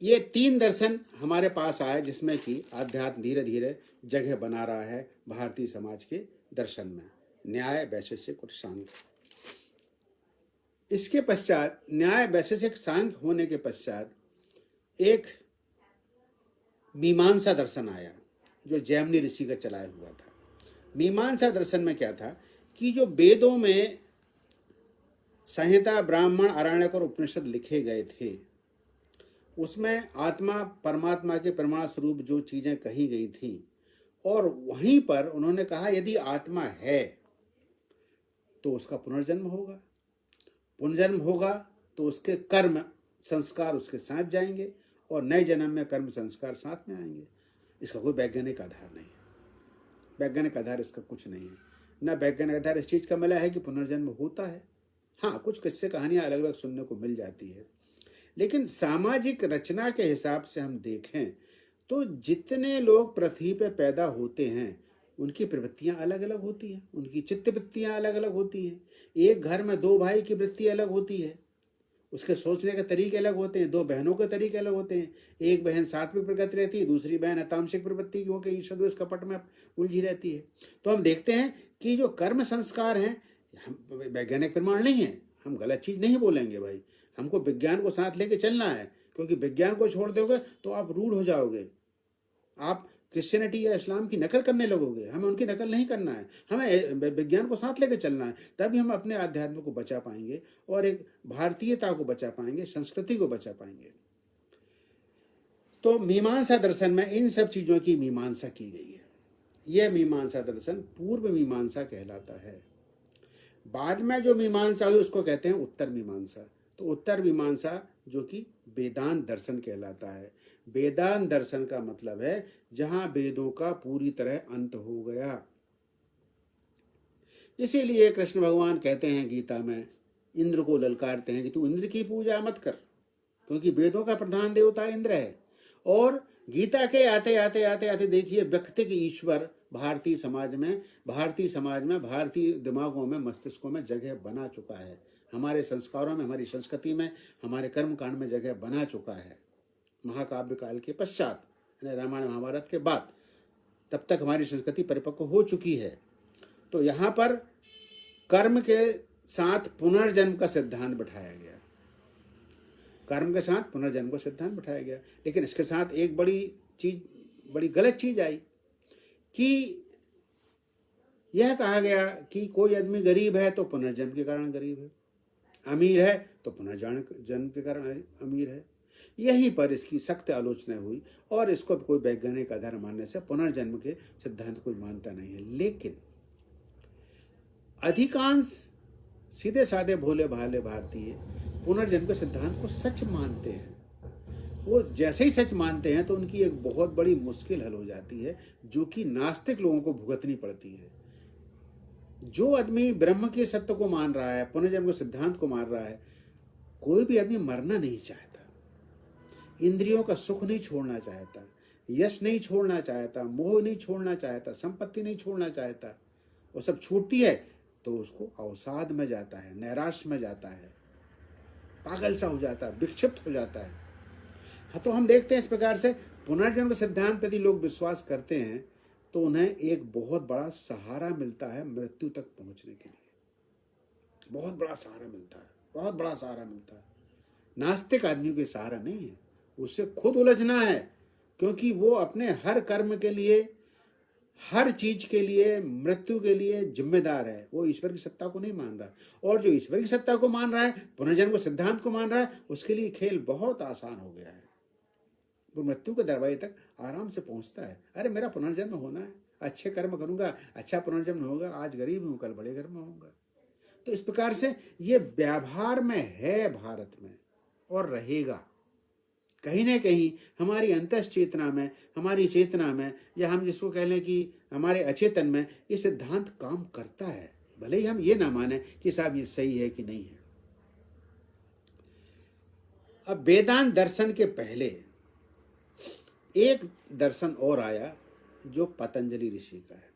ये 3 दर्शन हमारे पास आए, जिसमें कि आध्यात्म धीरे धीरे जगह बना रहा है भारतीय समाज के दर्शन में, न्याय, वैशेषिक और सांख्य। इसके पश्चात न्याय, वैशेषिक, सांख्य होने के पश्चात एक मीमांसा दर्शन आया, जो जैमिनी ऋषि का चलाया हुआ था। मीमांसा दर्शन में क्या था कि जो वेदों में संहिता, ब्राह्मण, आरण्यक और उपनिषद लिखे गए थे, उसमें आत्मा परमात्मा के प्रमाण स्वरूप जो चीजें कही गई थी, और वहीं पर उन्होंने कहा यदि आत्मा है तो उसका पुनर्जन्म होगा तो उसके कर्म संस्कार उसके साथ जाएंगे, और नए जन्म में कर्म संस्कार साथ में आएंगे। इसका कोई वैज्ञानिक आधार नहीं है। वैज्ञानिक आधार इसका कुछ नहीं है। न वैज्ञानिक आधार इस चीज का मिला है कि पुनर्जन्म होता है। हाँ, कुछ किस्से कहानियां अलग अलग सुनने को मिल जाती है, लेकिन सामाजिक रचना के हिसाब से हम देखें तो जितने लोग पृथ्वी पे पैदा होते हैं उनकी प्रवृत्तियां अलग अलग होती हैं, उनकी चित्त वृत्तियां अलग अलग होती हैं। एक घर में 2 भाई की वृत्ति अलग होती है, उसके सोचने के तरीके अलग होते हैं। 2 बहनों के तरीके अलग होते हैं। एक बहन सात्विक प्रकृति रहती है, दूसरी बहन तामसिक प्रवृत्ति की होकर ईर्ष्या द्वेष कपट में उलझी रहती है। तो हम देखते हैं कि जो कर्म संस्कार हैं, वैज्ञानिक प्रमाण नहीं है, हम गलत चीज नहीं बोलेंगे भाई, हमको विज्ञान को साथ लेके चलना है, क्योंकि विज्ञान को छोड़ दोगे तो आप रूढ़ हो जाओगे, आप क्रिश्चियनिटी या इस्लाम की नकल करने लगोगे। हमें उनकी नकल नहीं करना है, हमें विज्ञान को साथ लेकर चलना है, तभी हम अपने आध्यात्म को बचा पाएंगे और एक भारतीयता को बचा पाएंगे, संस्कृति को बचा पाएंगे। तो मीमांसा दर्शन में इन सब चीजों की मीमांसा की गई है। यह मीमांसा दर्शन पूर्व मीमांसा कहलाता है। बाद में जो मीमांसा हुई उसको कहते हैं उत्तर मीमांसा। तो उत्तर मीमांसा जो कि वेदांत दर्शन कहलाता है। वेदांत दर्शन का मतलब है जहां वेदों का पूरी तरह अंत हो गया। इसीलिए कृष्ण भगवान कहते हैं गीता में, इंद्र को ललकारते हैं कि तू इंद्र की पूजा मत कर, क्योंकि वेदों का प्रधान देवता इंद्र है। और गीता के आते आते देखिए व्यक्तिक ईश्वर भारतीय समाज में, भारतीय दिमागों में, मस्तिष्कों में जगह बना चुका है। हमारे संस्कारों में, हमारी संस्कृति में, हमारे कर्म कांड में जगह बना चुका है। महाकाव्य काल के पश्चात, रामायण महाभारत के बाद, तब तक हमारी संस्कृति परिपक्व हो चुकी है। तो यहाँ पर कर्म के साथ पुनर्जन्म का सिद्धांत बैठाया गया, कर्म के साथ पुनर्जन्म का सिद्धांत बैठाया गया। लेकिन इसके साथ एक बड़ी गलत चीज आई कि यह कहा गया कि कोई आदमी गरीब है तो पुनर्जन्म के कारण गरीब है, अमीर है तो पुनर्जन्म के कारण अमीर है। यहीं पर इसकी सख्त आलोचना हुई और इसको कोई वैज्ञानिक आधार मानने से पुनर्जन्म के सिद्धांत कोई मानता नहीं है। लेकिन अधिकांश सीधे साधे भोले भाले भारतीय पुनर्जन्म के सिद्धांत को सच मानते हैं। वो जैसे ही सच मानते हैं तो उनकी एक बहुत बड़ी मुश्किल हल हो जाती है, जो कि नास्तिक लोगों को भुगतनी पड़ती है। जो आदमी ब्रह्म के सत्य को मान रहा है, पुनर्जन्म के सिद्धांत को मान रहा है, कोई भी आदमी मरना नहीं चाहता, इंद्रियों का सुख नहीं छोड़ना चाहता, यश नहीं छोड़ना चाहता, मोह नहीं छोड़ना चाहता, संपत्ति नहीं छोड़ना चाहता। वो सब छूटती है तो उसको अवसाद में जाता है, नैराश में जाता है, पागल सा हो जाता है, विक्षिप्त हो जाता है। हाँ, तो हम देखते हैं इस प्रकार से पुनर्जन्म सिद्धांत पर यदि लोग विश्वास करते हैं तो उन्हें एक बहुत बड़ा सहारा मिलता है मृत्यु तक पहुंचने के लिए। बहुत बड़ा सहारा मिलता है, बहुत बड़ा सहारा मिलता है। नास्तिक आदमी को सहारा नहीं है, उससे खुद उलझना है, क्योंकि वो अपने हर कर्म के लिए, हर चीज के लिए, मृत्यु के लिए जिम्मेदार है। वो ईश्वर की सत्ता को नहीं मान रहा, और जो ईश्वर की सत्ता को मान रहा है, पुनर्जन्म के सिद्धांत को मान रहा है, उसके लिए खेल बहुत आसान हो गया है। वो मृत्यु के दरवाजे तक आराम से पहुंचता है। अरे मेरा पुनर्जन्म होना है, अच्छे कर्म करूंगा, अच्छा पुनर्जन्म होगा, आज गरीब हूं कल बड़े घर में होऊंगा। तो इस प्रकार से ये व्यवहार में है भारत में, और रहेगा। कहीं ना कहीं हमारी अंतस चेतना में, हमारी चेतना में, या हम जिसको कह लें कि हमारे अचेतन में, ये सिद्धांत काम करता है, भले ही हम ये ना माने कि साहब ये सही है कि नहीं है। अब वेदांत दर्शन के पहले एक दर्शन और आया जो पतंजलि ऋषि का है।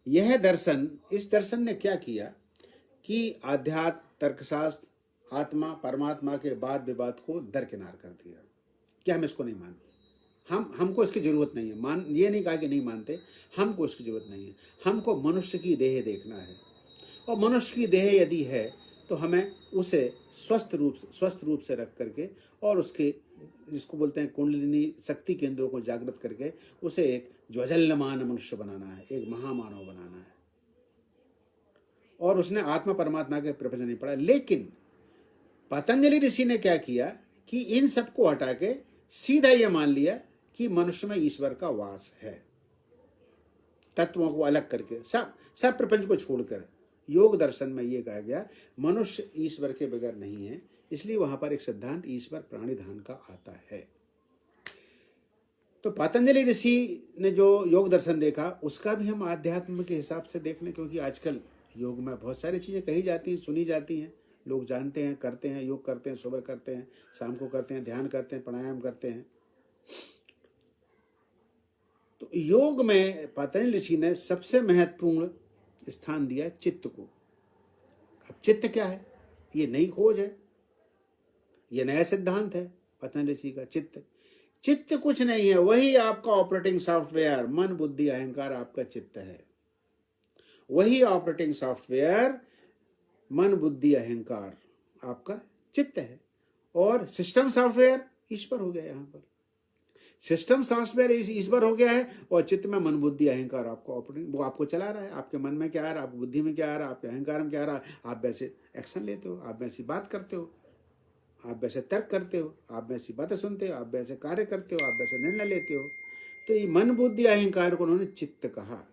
यह दर्शन, इस दर्शन ने क्या किया कि आध्यात्म, तर्कशास्त्र, आत्मा, परमात्मा के वाद विवाद को दरकिनार कर दिया कि हम इसको नहीं मानते, हमको इसकी जरूरत नहीं है। ये नहीं कहा कि नहीं मानते, हमको इसकी जरूरत नहीं है। हमको मनुष्य की देह देखना है, और मनुष्य की देह यदि है तो हमें उसे स्वस्थ रूप से रख करके, और उसके जिसको बोलते हैं कुंडलिनी शक्ति केंद्रों को जागृत करके, उसे एक ज्वलयमान मनुष्य बनाना है, एक महामानव बनाना है। और उसने आत्मा परमात्मा के प्रपंच नहीं पढ़ा। लेकिन पतंजलि ऋषि ने क्या किया कि इन सबको हटा के सीधा ये मान लिया कि मनुष्य में ईश्वर का वास है। तत्वों को अलग करके, सब प्रपंच को छोड़कर योग दर्शन में ये कहा गया मनुष्य ईश्वर के बगैर नहीं है। इसलिए वहां पर एक सिद्धांत ईश्वर प्राणिधान का आता है। तो पतंजलि ऋषि ने जो योग दर्शन देखा, उसका भी हम आध्यात्म के हिसाब से देख लें, क्योंकि आजकल योग में बहुत सारी चीजें कही जाती हैं, सुनी जाती हैं, लोग जानते हैं, करते हैं, योग करते हैं, सुबह करते हैं, शाम को करते हैं, ध्यान करते हैं, प्राणायाम करते हैं। तो योग में पतंजलि ऋषि ने सबसे महत्वपूर्ण स्थान दिया चित्त को। अब चित्त क्या है? ये नई खोज है, ये नया सिद्धांत है पतंजलि ऋषि का। चित्त कुछ नहीं है, वही आपका ऑपरेटिंग सॉफ्टवेयर, मन बुद्धि अहंकार आपका चित्त है। वही ऑपरेटिंग सॉफ्टवेयर, मन बुद्धि अहंकार आपका चित्त है। और सिस्टम सॉफ्टवेयर ईश्वर हो गया। यहाँ पर सिस्टम सॉफ्टवेयर ईश्वर हो गया है, और चित्त में मन बुद्धि अहंकार आपको ऑपरेटिंग, वो आपको चला रहा है। आपके मन में क्या आ रहा है, आपकी बुद्धि में क्या आ रहा है, आपके अहंकार में क्या आ रहा है, आप वैसे एक्शन लेते हो, आप वैसी बात करते हो, आप वैसे तर्क करते हो, आप वैसी बातें सुनते हो, आप वैसे कार्य करते हो, आप वैसे निर्णय लेते हो। तो ये मन बुद्धि अहंकार को उन्होंने चित्त कहा।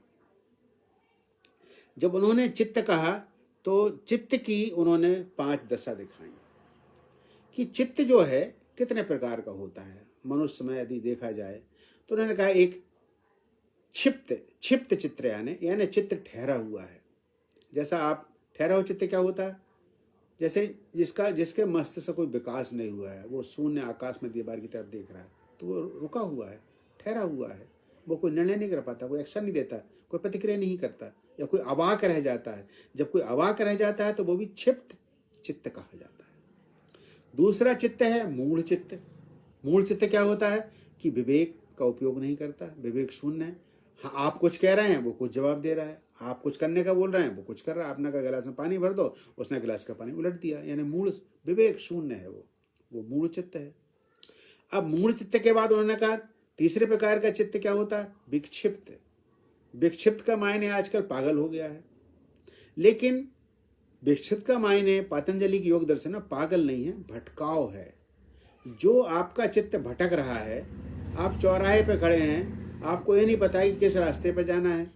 जब उन्होंने चित्त कहा तो चित्त की उन्होंने 5 दशा दिखाई कि चित्त जो है कितने प्रकार का होता है मनुष्य में यदि देखा जाए। तो उन्होंने कहा एक क्षिप्त चित्त, यानी चित्त ठहरा हुआ है। जैसा आप ठहरा हुआ चित्त क्या होता है? जैसे जिसके मस्तिष्क से कोई विकास नहीं हुआ है, वो शून्य आकाश में दीवार की तरफ देख रहा है, तो वो रुका हुआ है, ठहरा हुआ है। वो कोई निर्णय नहीं कर पाता, कोई एक्शन नहीं देता, कोई प्रतिक्रिया नहीं करता, या कोई अवाक रह जाता है। जब कोई अवाक रह जाता है तो वो भी क्षिप्त चित्त कहा जाता है। दूसरा चित्त है मूढ़ चित्त। मूढ़ चित्त क्या होता है कि विवेक का उपयोग नहीं करता, विवेक शून्य है। हाँ, आप कुछ कह रहे हैं, वो कुछ जवाब दे रहा है, आप कुछ करने का बोल रहे हैं, वो कुछ कर रहा है। आपने कहा गिलास में पानी भर दो, उसने गिलास का पानी उलट दिया, यानी मूढ़, विवेक शून्य है, वो मूढ़ चित्त है। अब मूढ़ चित्त के बाद उन्होंने कहा तीसरे प्रकार का चित्त क्या होता है? विक्षिप्त। विक्षिप्त का मायने आजकल पागल हो गया है, लेकिन विक्षिप्त का मायने पतंजलि की योग दर्शन में पागल नहीं है, भटकाव है। जो आपका चित्त भटक रहा है, आप चौराहे पे खड़े हैं, आपको ये नहीं पता कि किस रास्ते पर जाना है।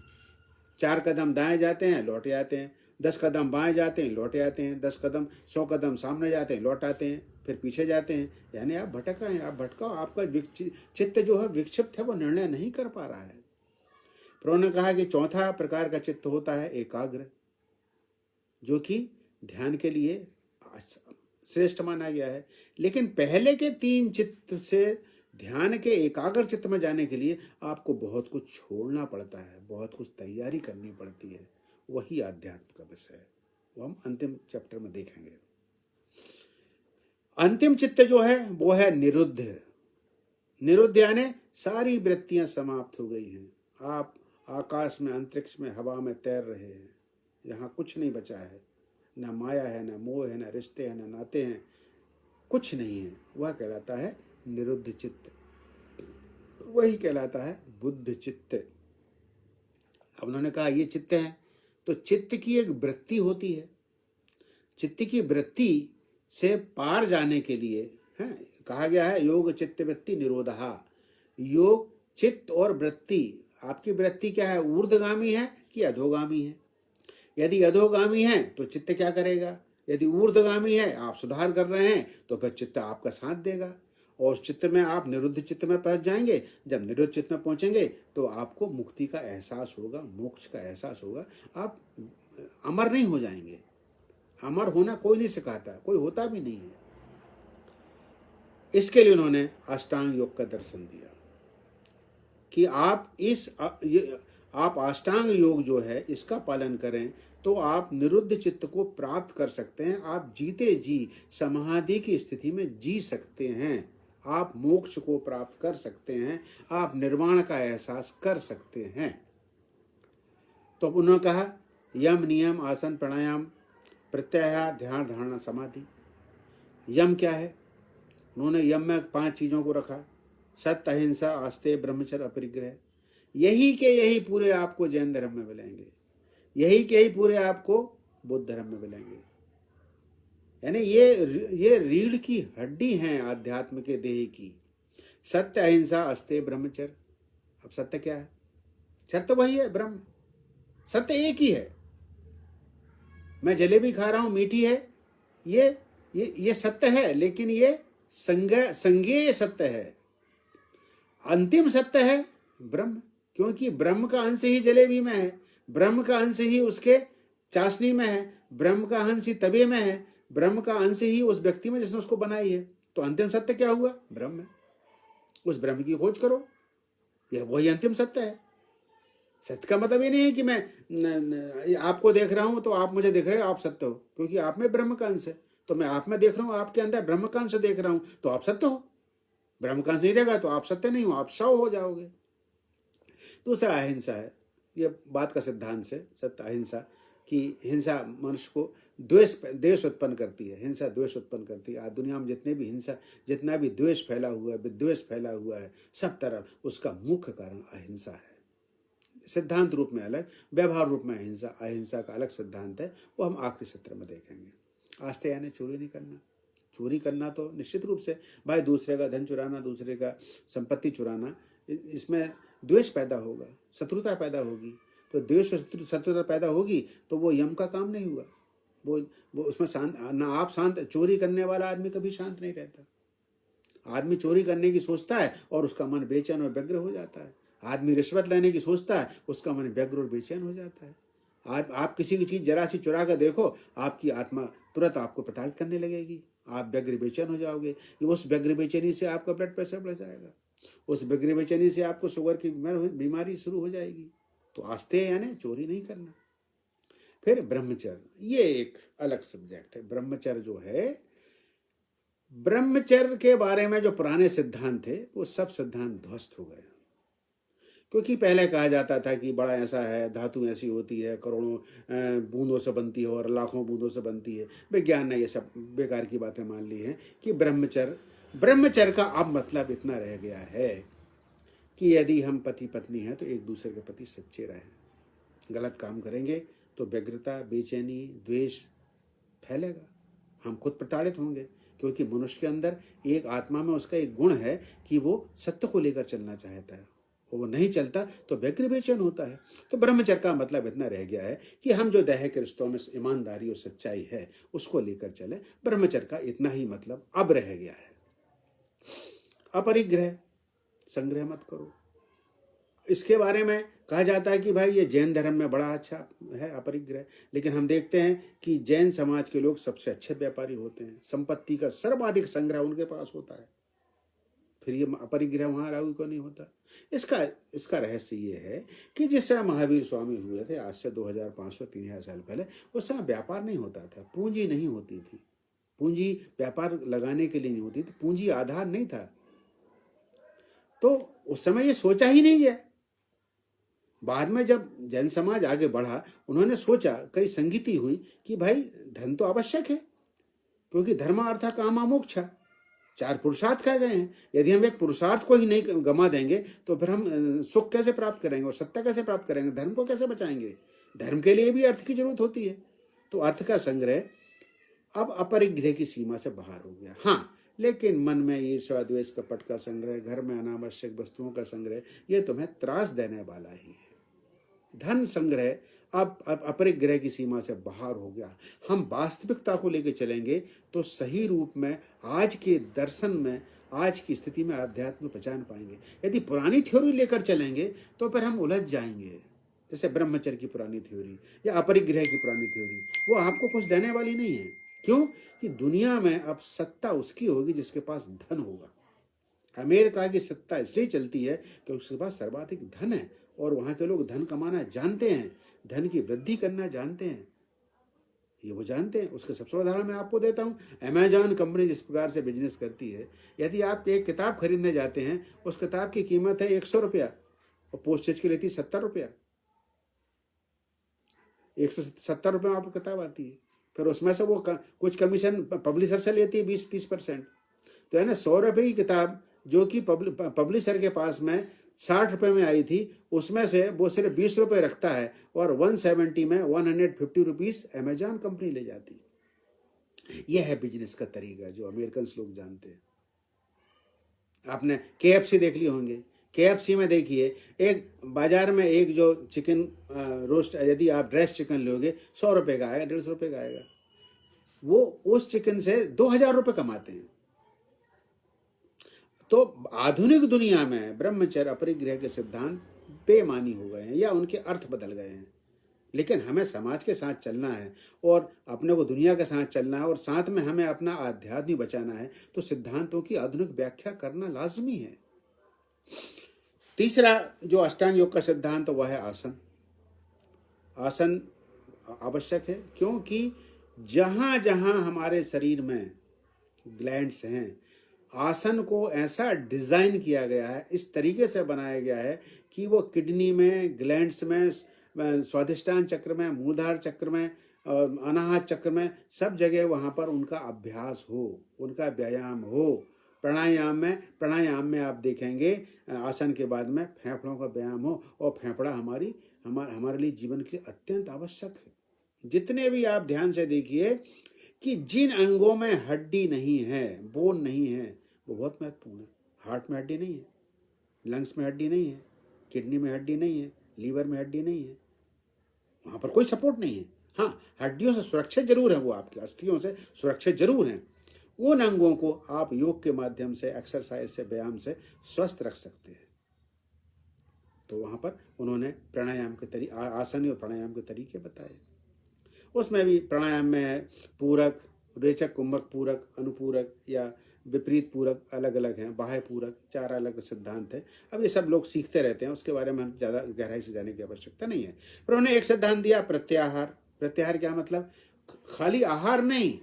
4 कदम दाएं जाते हैं, लौट आते हैं, 10 कदम बाएं जाते हैं, लौट आते हैं, 10 कदम 100 कदम सामने जाते हैं, लौट आते हैं, फिर पीछे जाते हैं। यानी आप भटक रहे हैं, आप भटकाओ। आपका चित्त जो है विक्षिप्त है, वो निर्णय नहीं कर पा रहा है। फिर उन्होंने कहा कि चौथा प्रकार का चित्त होता है एकाग्र, जो कि ध्यान के लिए श्रेष्ठ माना गया है। लेकिन पहले के 3 चित्त से ध्यान के एकाग्र चित्त में जाने के लिए आपको बहुत कुछ छोड़ना पड़ता है, बहुत कुछ तैयारी करनी पड़ती है। वही आध्यात्म का विषय है, वो हम अंतिम चैप्टर में देखेंगे। अंतिम चित्त जो है वो है निरुद्ध। निरुद्ध यानी सारी वृत्तियां समाप्त हो गई हैं। आप आकाश में, अंतरिक्ष में, हवा में तैर रहे हैं, यहाँ कुछ नहीं बचा है, ना माया है, ना मोह है, ना रिश्ते हैं, ना नाते हैं, कुछ नहीं है। वह कहलाता है निरुद्ध चित्त, वही कहलाता है बुद्ध चित्त। अब उन्होंने कहा ये चित्त है, तो चित्त की एक वृत्ति होती है। चित्त की वृत्ति से पार जाने के लिए है कहा गया है योग चित्त वृत्ति निरोधहा। योग चित्त और वृत्ति, आपकी वृत्ति क्या है, ऊर्ध्वगामी है कि अधोगामी है? यदि अधोगामी है तो चित्त क्या करेगा? यदि ऊर्ध्वगामी है, आप सुधार कर रहे हैं, तो फिर चित्त आपका साथ देगा और उस चित्त में आप निरुद्ध चित्त में पहुंच जाएंगे। जब निरुद्ध चित्त में पहुंचेंगे तो आपको मुक्ति का एहसास होगा, मोक्ष का एहसास होगा। आप अमर नहीं हो जाएंगे। अमर होना कोई नहीं सिखाता, कोई होता भी नहीं है। इसके लिए उन्होंने अष्टांग योग का दर्शन दिया कि आप अष्टांग योग जो है इसका पालन करें तो आप निरुद्ध चित्त को प्राप्त कर सकते हैं। आप जीते जी समाधि की स्थिति में जी सकते हैं। आप मोक्ष को प्राप्त कर सकते हैं। आप निर्वाण का एहसास कर सकते हैं। तो उन्होंने कहा यम, नियम, आसन, प्राणायाम, प्रत्याहार, ध्यान, धारणा, समाधि। यम क्या है? उन्होंने यम में 5 चीजों को रखा, सत्य, अहिंसा, आस्तेय, ब्रह्मचर्य, अपरिग्रह। यही के यही पूरे आपको जैन धर्म में मिलेंगे, यही के यही पूरे आपको बुद्ध धर्म में मिलेंगे। यानी ये रीढ़ की हड्डी हैं आध्यात्म के देह की। सत्य, अहिंसा, आस्तेय, ब्रह्मचर्य। अब सत्य क्या है? सत्य वही है, ब्रह्म। सत्य एक ही है। मैं जलेबी खा रहा हूं, मीठी है, ये सत्य है, लेकिन ये संज्ञेय सत्य है। अंतिम सत्य है ब्रह्म, क्योंकि ब्रह्म का अंश ही जलेबी में है, ब्रह्म का अंश ही उसके चाशनी में है, ब्रह्म का अंश ही तवे में है, ब्रह्म का अंश ही उस व्यक्ति में जिसने उसको बनाई है। तो अंतिम सत्य क्या हुआ? ब्रह्म है। उस ब्रह्म की खोज करो, यह वही अंतिम सत्य है। सत्य का मतलब ये नहीं है कि मैं आपको देख रहा हूं तो आप मुझे देख रहे हो, आप सत्य हो, क्योंकि आप में ब्रह्म का अंश है। तो मैं आप में देख रहा हूं, आपके अंदर ब्रह्म का अंश देख रहा हूं, तो आप सत्य हो। ब्रह्म का अंश नहीं रहेगा तो आप सत्य नहीं हो, आप शव हो जाओगे। दूसरा अहिंसा है। ये बात का सिद्धांत से सत्य अहिंसा कि हिंसा मनुष्य को द्वेष उत्पन्न करती है। हिंसा द्वेष उत्पन्न करती है। आज दुनिया में जितने भी हिंसा, जितना भी द्वेष फैला हुआ है, विद्वेष फैला हुआ है, सब तरफ उसका मुख्य कारण अहिंसा है। सिद्धांत रूप में अलग, व्यवहार रूप में अहिंसा। अहिंसा का अलग सिद्धांत है, वो हम आखिरी सत्र में देखेंगे। आस्ते यानी चोरी नहीं करना। चोरी करना तो निश्चित रूप से भाई दूसरे का धन चुराना, दूसरे का संपत्ति चुराना, इसमें द्वेष पैदा होगा, शत्रुता पैदा होगी। तो द्वेष शत्रुता पैदा होगी तो वो यम का काम नहीं हुआ। वो उसमें शांत ना, आप शांत। चोरी करने वाला आदमी कभी शांत नहीं रहता। आदमी चोरी करने की सोचता है और उसका मन बेचैन और व्यग्र हो जाता है। आदमी रिश्वत लेने की सोचता है, उसका मन व्यग्र और बेचैन हो जाता है। आप किसी की चीज जरा सी चुरा कर देखो, आपकी आत्मा तुरंत आपको प्रताड़ित करने लगेगी। आप व्यग्र बेचैन हो जाओगे। उस व्यग्र बेचैनी से आपका ब्लड प्रेशर बढ़ जाएगा। उस व्यग्र बेचैनी से आपको शुगर की बीमारी शुरू हो जाएगी। तो आस्ते यानी चोरी नहीं करना। फिर ब्रह्मचर्य, ये एक अलग सब्जेक्ट है। ब्रह्मचर्य जो है, ब्रह्मचर्य के बारे में जो पुराने सिद्धांत थे वो सब सिद्धांत ध्वस्त हो गए। क्योंकि पहले कहा जाता था कि बड़ा ऐसा है, धातु ऐसी होती है, करोड़ों बूंदों से बनती है और लाखों बूंदों से बनती है। विज्ञान ने ये सब बेकार की बातें मान ली हैं कि ब्रह्मचर्य का अब मतलब इतना रह गया है कि यदि हम पति पत्नी हैं तो एक दूसरे के प्रति सच्चे रहें। गलत काम करेंगे तो व्यग्रता, बेचैनी, द्वेष फैलेगा। हम खुद प्रताड़ित होंगे, क्योंकि मनुष्य के अंदर एक आत्मा में उसका एक गुण है कि वो सत्य को लेकर चलना चाहता है। वो नहीं चलता तो व्यग्र बेचैन होता है। तो ब्रह्मचर्य का मतलब इतना रह गया है कि हम जो दैहिक रिश्तों में ईमानदारी और सच्चाई है उसको लेकर चले। ब्रह्मचर्य का इतना ही मतलब अब रह गया है। अपरिग्रह, संग्रह मत करो। इसके बारे में कहा जाता है कि भाई ये जैन धर्म में बड़ा अच्छा है अपरिग्रह, लेकिन हम देखते हैं कि जैन समाज के लोग सबसे अच्छे व्यापारी होते हैं, संपत्ति का सर्वाधिक संग्रह उनके पास होता है, फिर ये अपरिग्रह वहां लागू क्यों नहीं होता? इसका रहस्य ये है कि जिस समय महावीर स्वामी हुए थे आज से 2500-3000 साल पहले, उस समय व्यापार नहीं होता था, पूंजी नहीं होती थी, पूंजी व्यापार लगाने के लिए नहीं होती थी, पूंजी आधार नहीं था, तो उस समय ये सोचा ही नहीं गया। बाद में जब जैन समाज आगे बढ़ा, उन्होंने सोचा, कई संगति हुई कि भाई धन तो आवश्यक है, क्योंकि धर्म अर्थ काम मोक्षा, 4 पुरुषार्थ कहे गए हैं। यदि हम एक पुरुषार्थ को ही नहीं गमा देंगे तो फिर हम सुख कैसे प्राप्त करेंगे और सत्ता कैसे प्राप्त करेंगे, धर्म को कैसे बचाएंगे? धर्म के लिए भी अर्थ की जरूरत होती है। तो अर्थ का संग्रह अब अपरिग्रह की सीमा से बाहर हो गया। हाँ, लेकिन मन में ईर्ष्या द्वेष कपट का संग्रह, घर में अनावश्यक वस्तुओं का संग्रह, ये तुम्हें त्रास देने वाला ही है। धन संग्रह अब अपरिग्रह की सीमा से बाहर हो गया। हम वास्तविकता को लेकर चलेंगे तो सही रूप में आज के दर्शन में, आज की स्थिति में अध्यात्म को पहचान पाएंगे। यदि पुरानी थ्योरी लेकर चलेंगे तो फिर हम उलझ जाएंगे, जैसे ब्रह्मचर्य की पुरानी थ्योरी या अपरिग्रह की पुरानी थ्योरी, वो आपको कुछ देने वाली नहीं है। क्यों? कि दुनिया में अब सत्ता उसकी होगी जिसके पास धन होगा। अमेरिका की सत्ता इसलिए चलती है क्योंकि उसके पास सर्वाधिक धन है और वहां के लोग धन कमाना जानते हैं, धन की वृद्धि करना जानते हैं, ये वो जानते हैं। उसके सबसे उदाहरण मैं आपको देता हूँ। अमेजॉन कंपनी जिस प्रकार से बिजनेस करती है, यदि आप एक किताब खरीदने जाते हैं, उस किताब की कीमत है 100 रुपया और पोस्टेज की लेती 70 रुपया, 170 रुपये में आपको किताब आती है। फिर उसमें से वो कुछ कमीशन पब्लिशर से लेती है 20-30%। तो है ना, 100 रुपये की किताब जो कि पब्लिशर के पास में 60 रुपये में आई थी, उसमें से वो सिर्फ 20 रुपये रखता है और 170 में 150 रुपीज अमेजॉन कंपनी ले जाती है। यह है बिजनेस का तरीका जो अमेरिकन लोग जानते हैं। आपने KFC देख लिए होंगे। KFC में देखिए, एक बाजार में एक जो चिकन रोस्ट, यदि आप ड्रेस चिकन लोगे 100 रुपये का आएगा, 150 रुपये का आएगा। वो उस चिकन से 2000 रुपये कमाते हैं। तो आधुनिक दुनिया में ब्रह्मचर्य अपरिग्रह के सिद्धांत बेमानी हो गए हैं या उनके अर्थ बदल गए हैं। लेकिन हमें समाज के साथ चलना है और अपने को दुनिया के साथ चलना है और साथ में हमें अपना आध्यात्म बचाना है, तो सिद्धांतों की आधुनिक व्याख्या करना लाजमी है। तीसरा जो अष्टांग योग का सिद्धांत वह है आसन। आसन आवश्यक है क्योंकि जहां जहां हमारे शरीर में ग्लैंड्स हैं, आसन को ऐसा डिजाइन किया गया है, इस तरीके से बनाया गया है कि वो किडनी में, ग्लैंड्स में, स्वादिष्टान चक्र में, मूलाधार चक्र में, अनाहत चक्र में, सब जगह वहाँ पर उनका अभ्यास हो, उनका व्यायाम हो। प्राणायाम में आप देखेंगे आसन के बाद में फेफड़ों का व्यायाम हो, और फेफड़ा हमारे लिए जीवन के लिए अत्यंत आवश्यक है। जितने भी आप ध्यान से देखिए कि जिन अंगों में हड्डी नहीं है, बोन नहीं है, वो बहुत महत्वपूर्ण है। हार्ट में हड्डी नहीं है, लंग्स में हड्डी नहीं है, किडनी में हड्डी नहीं है, लीवर में हड्डी नहीं है, वहाँ पर कोई सपोर्ट नहीं है। हाँ, हड्डियों से सुरक्षित जरूर है, वो आपके अस्थियों से सुरक्षित जरूर हैं। उन अंगों को आप योग के माध्यम से, एक्सरसाइज से, व्यायाम से स्वस्थ रख सकते हैं। तो वहाँ पर उन्होंने प्राणायाम के आसन और प्राणायाम के तरीके बताए। उसमें भी प्राणायाम में है पूरक, रेचक, कुंभक पूरक, अनुपूरक या विपरीत पूरक, अलग अलग हैं, बाह्य पूरक, 4 अलग सिद्धांत है। अब ये सब लोग सीखते रहते हैं, उसके बारे में हम ज़्यादा गहराई से जाने की आवश्यकता नहीं है। पर उन्होंने एक सिद्धांत दिया, प्रत्याहार। प्रत्याहार क्या मतलब? खाली आहार नहीं,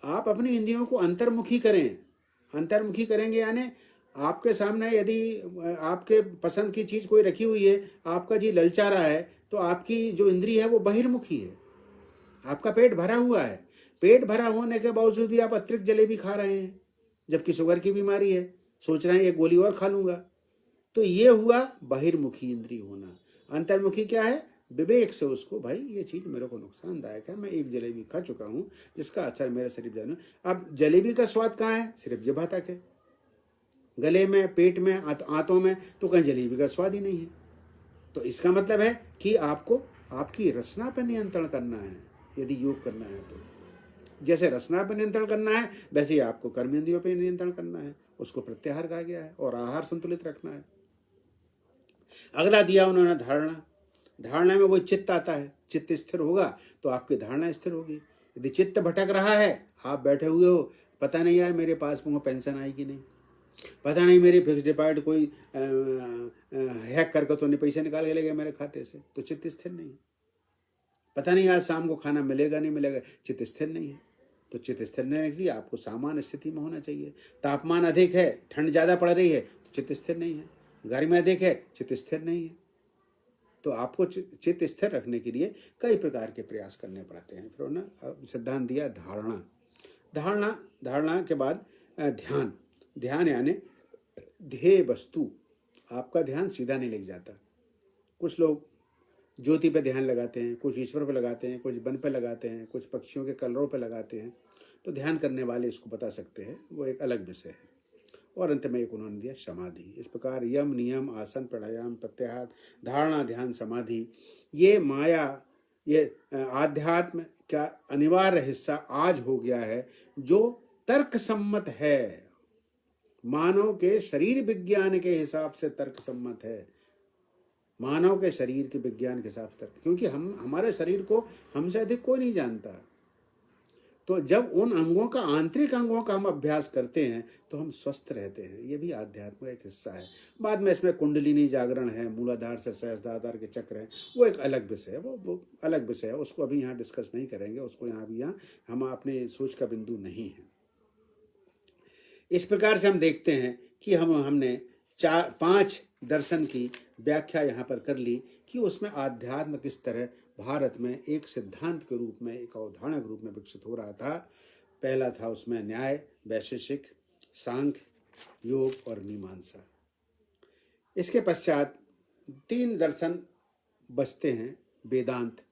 आप अपनी इंद्रियों को अंतर्मुखी करें। अंतर्मुखी करेंगे यानी आपके सामने यदि आपके पसंद की चीज़ कोई रखी हुई है, आपका जी ललचा रहा है, तो आपकी जो इंद्रिय है वो बहिर्मुखी है। आपका पेट भरा हुआ है, पेट भरा होने के बावजूद भी आप अतिरिक्त जलेबी खा रहे हैं, जबकि शुगर की बीमारी है, सोच रहे हैं एक गोली और खा लूंगा। तो ये हुआ बहिर्मुखी इंद्रिय होना। अंतर्मुखी क्या है? विवेक से उसको, भाई ये चीज़ मेरे को नुकसानदायक है, मैं एक जलेबी खा चुका हूँ जिसका असर मेरे शरीर जाने। अब जलेबी का स्वाद कहाँ है? सिर्फ जिभा तक है, गले में, पेट में, आंतों में तो कहीं जलेबी का स्वाद ही नहीं है। तो इसका मतलब है कि आपको आपकी रसना पर नियंत्रण करना है यदि योग करना है। तो जैसे रसना पर नियंत्रण करना है, वैसे ही आपको कर्मेंद्रियों पर नियंत्रण करना है, उसको प्रत्याहार कहा गया है। और आहार संतुलित रखना है। अगला दिया उन्होंने धारणा। धारणा में वो चित्त आता है, चित्त स्थिर होगा तो आपकी धारणा स्थिर होगी। यदि चित्त भटक रहा है, आप बैठे हुए हो, पता नहीं यार मेरे पास में पेंशन आएगी नहीं, पता नहीं मेरी फिक्स डिपॉजिट कोई हैक करके तो नहीं पैसे निकाल के ले गए मेरे खाते से, तो चित्त स्थिर नहीं है। पता नहीं आज शाम को खाना मिलेगा नहीं मिलेगा, चित्त स्थिर नहीं है। तो चित्त स्थिर रहने के लिए आपको सामान्य स्थिति में होना चाहिए। तापमान अधिक है, ठंड ज़्यादा पड़ रही है तो चित्त स्थिर नहीं है, गर्मी अधिक है, चित्त स्थिर नहीं है। तो आपको चित्त स्थिर रखने के लिए कई प्रकार के प्रयास करने पड़ते हैं। फिर उन्होंने सिद्धांत दिया धारणा। धारणा के बाद ध्यान। ध्यान यानी ध्येय वस्तु, आपका ध्यान सीधा नहीं लग जाता। कुछ लोग ज्योति पे ध्यान लगाते हैं, कुछ ईश्वर पे लगाते हैं, कुछ वन पे लगाते हैं, कुछ पक्षियों के कलरों पे लगाते हैं। तो ध्यान करने वाले इसको बता सकते हैं, वो एक अलग विषय है। और अंत में एक उन्होंने दिया समाधि। इस प्रकार यम, नियम, आसन, प्राणायाम, प्रत्याहार, धारणा, ध्यान, समाधि, ये माया, ये आध्यात्म का अनिवार्य हिस्सा आज हो गया है, जो तर्क सम्मत है, मानव के शरीर विज्ञान के हिसाब से तर्क सम्मत है। मानव के शरीर के विज्ञान के हिसाब से, क्योंकि हमारे शरीर को हमसे अधिक कोई नहीं जानता। तो जब उन अंगों का, आंतरिक अंगों का हम अभ्यास करते हैं तो हम स्वस्थ रहते हैं। ये भी आध्यात्म का एक हिस्सा है। बाद में इसमें कुंडलिनी जागरण है, मूलाधार से सहस्त्राधार के चक्र हैं, वो एक अलग विषय है, वो अलग विषय है। उसको अभी यहाँ डिस्कस नहीं करेंगे, उसको यहाँ हम अपने सोच का बिंदु नहीं है। इस प्रकार से हम देखते हैं कि हमने 4-5 दर्शन की व्याख्या यहाँ पर कर ली कि उसमें आध्यात्म किस तरह भारत में एक सिद्धांत के रूप में, एक अवधारणा के रूप में विकसित हो रहा था। पहला था उसमें न्याय, वैशेषिक, सांख्य, योग और मीमांसा। इसके पश्चात 3 दर्शन बचते हैं। वेदांत,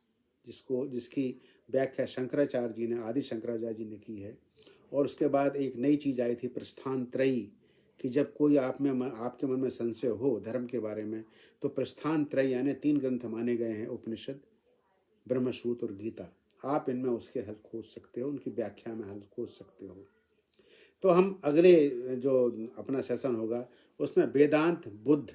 जिसकी व्याख्या शंकराचार्य जी ने, आदि शंकराचार्य जी ने की है। और उसके बाद एक नई चीज आई थी प्रस्थान त्रयी, कि जब कोई आपके मन में संशय हो धर्म के बारे में, तो प्रस्थान त्रयी यानी 3 ग्रंथ माने गए हैं, उपनिषद, ब्रह्मसूत्र और गीता। आप इनमें उसके हल खोज सकते हो, उनकी व्याख्या में हल खोज सकते हो। तो हम अगले जो अपना सेशन होगा उसमें वेदांत, बुद्ध,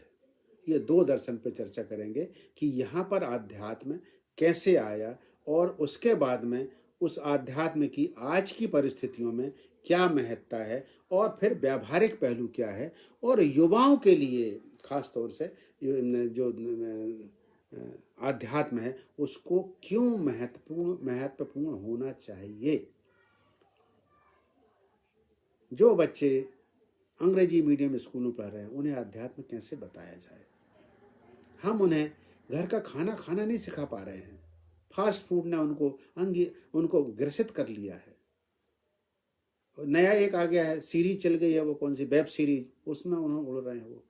ये 2 दर्शन पे चर्चा करेंगे कि यहाँ पर आध्यात्म कैसे आया और उसके बाद में उस आध्यात्म की आज की परिस्थितियों में क्या महत्ता है, और फिर व्यावहारिक पहलू क्या है, और युवाओं के लिए खास तौर से जो आध्यात्म है उसको क्यों महत्वपूर्ण होना चाहिए। जो बच्चे अंग्रेजी मीडियम स्कूल में पढ़ रहे हैं उन्हें आध्यात्म कैसे बताया जाए। हम उन्हें घर का खाना नहीं सिखा पा रहे हैं। फास्ट फूड ने उनको ग्रसित कर लिया है। नया एक आ गया है, सीरीज चल गई है, वो कौन सी वेब सीरीज, उसमें उन्होंने उड़ रहे हैं वो।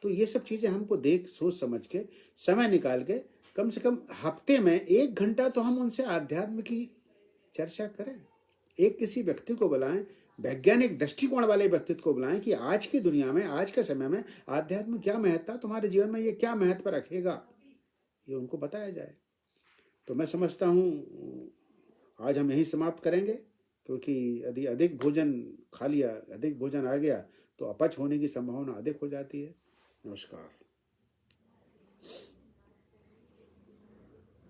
तो ये सब चीज़ें हमको देख सोच समझ के समय निकाल के कम से कम हफ्ते में 1 घंटा तो हम उनसे आध्यात्म की चर्चा करें। एक किसी व्यक्ति को बुलाएं, वैज्ञानिक दृष्टिकोण वाले व्यक्तित्व को बुलाएं कि आज की दुनिया में, आज के समय में आध्यात्म क्या महत्ता, तुम्हारे जीवन में ये क्या महत्व रखेगा, ये उनको बताया जाए। तो मैं समझता हूँ आज हम यहीं समाप्त करेंगे, क्योंकि यदि अधिक भोजन खा लिया, अधिक भोजन आ गया तो अपच होने की संभावना अधिक हो जाती है। नमस्कार।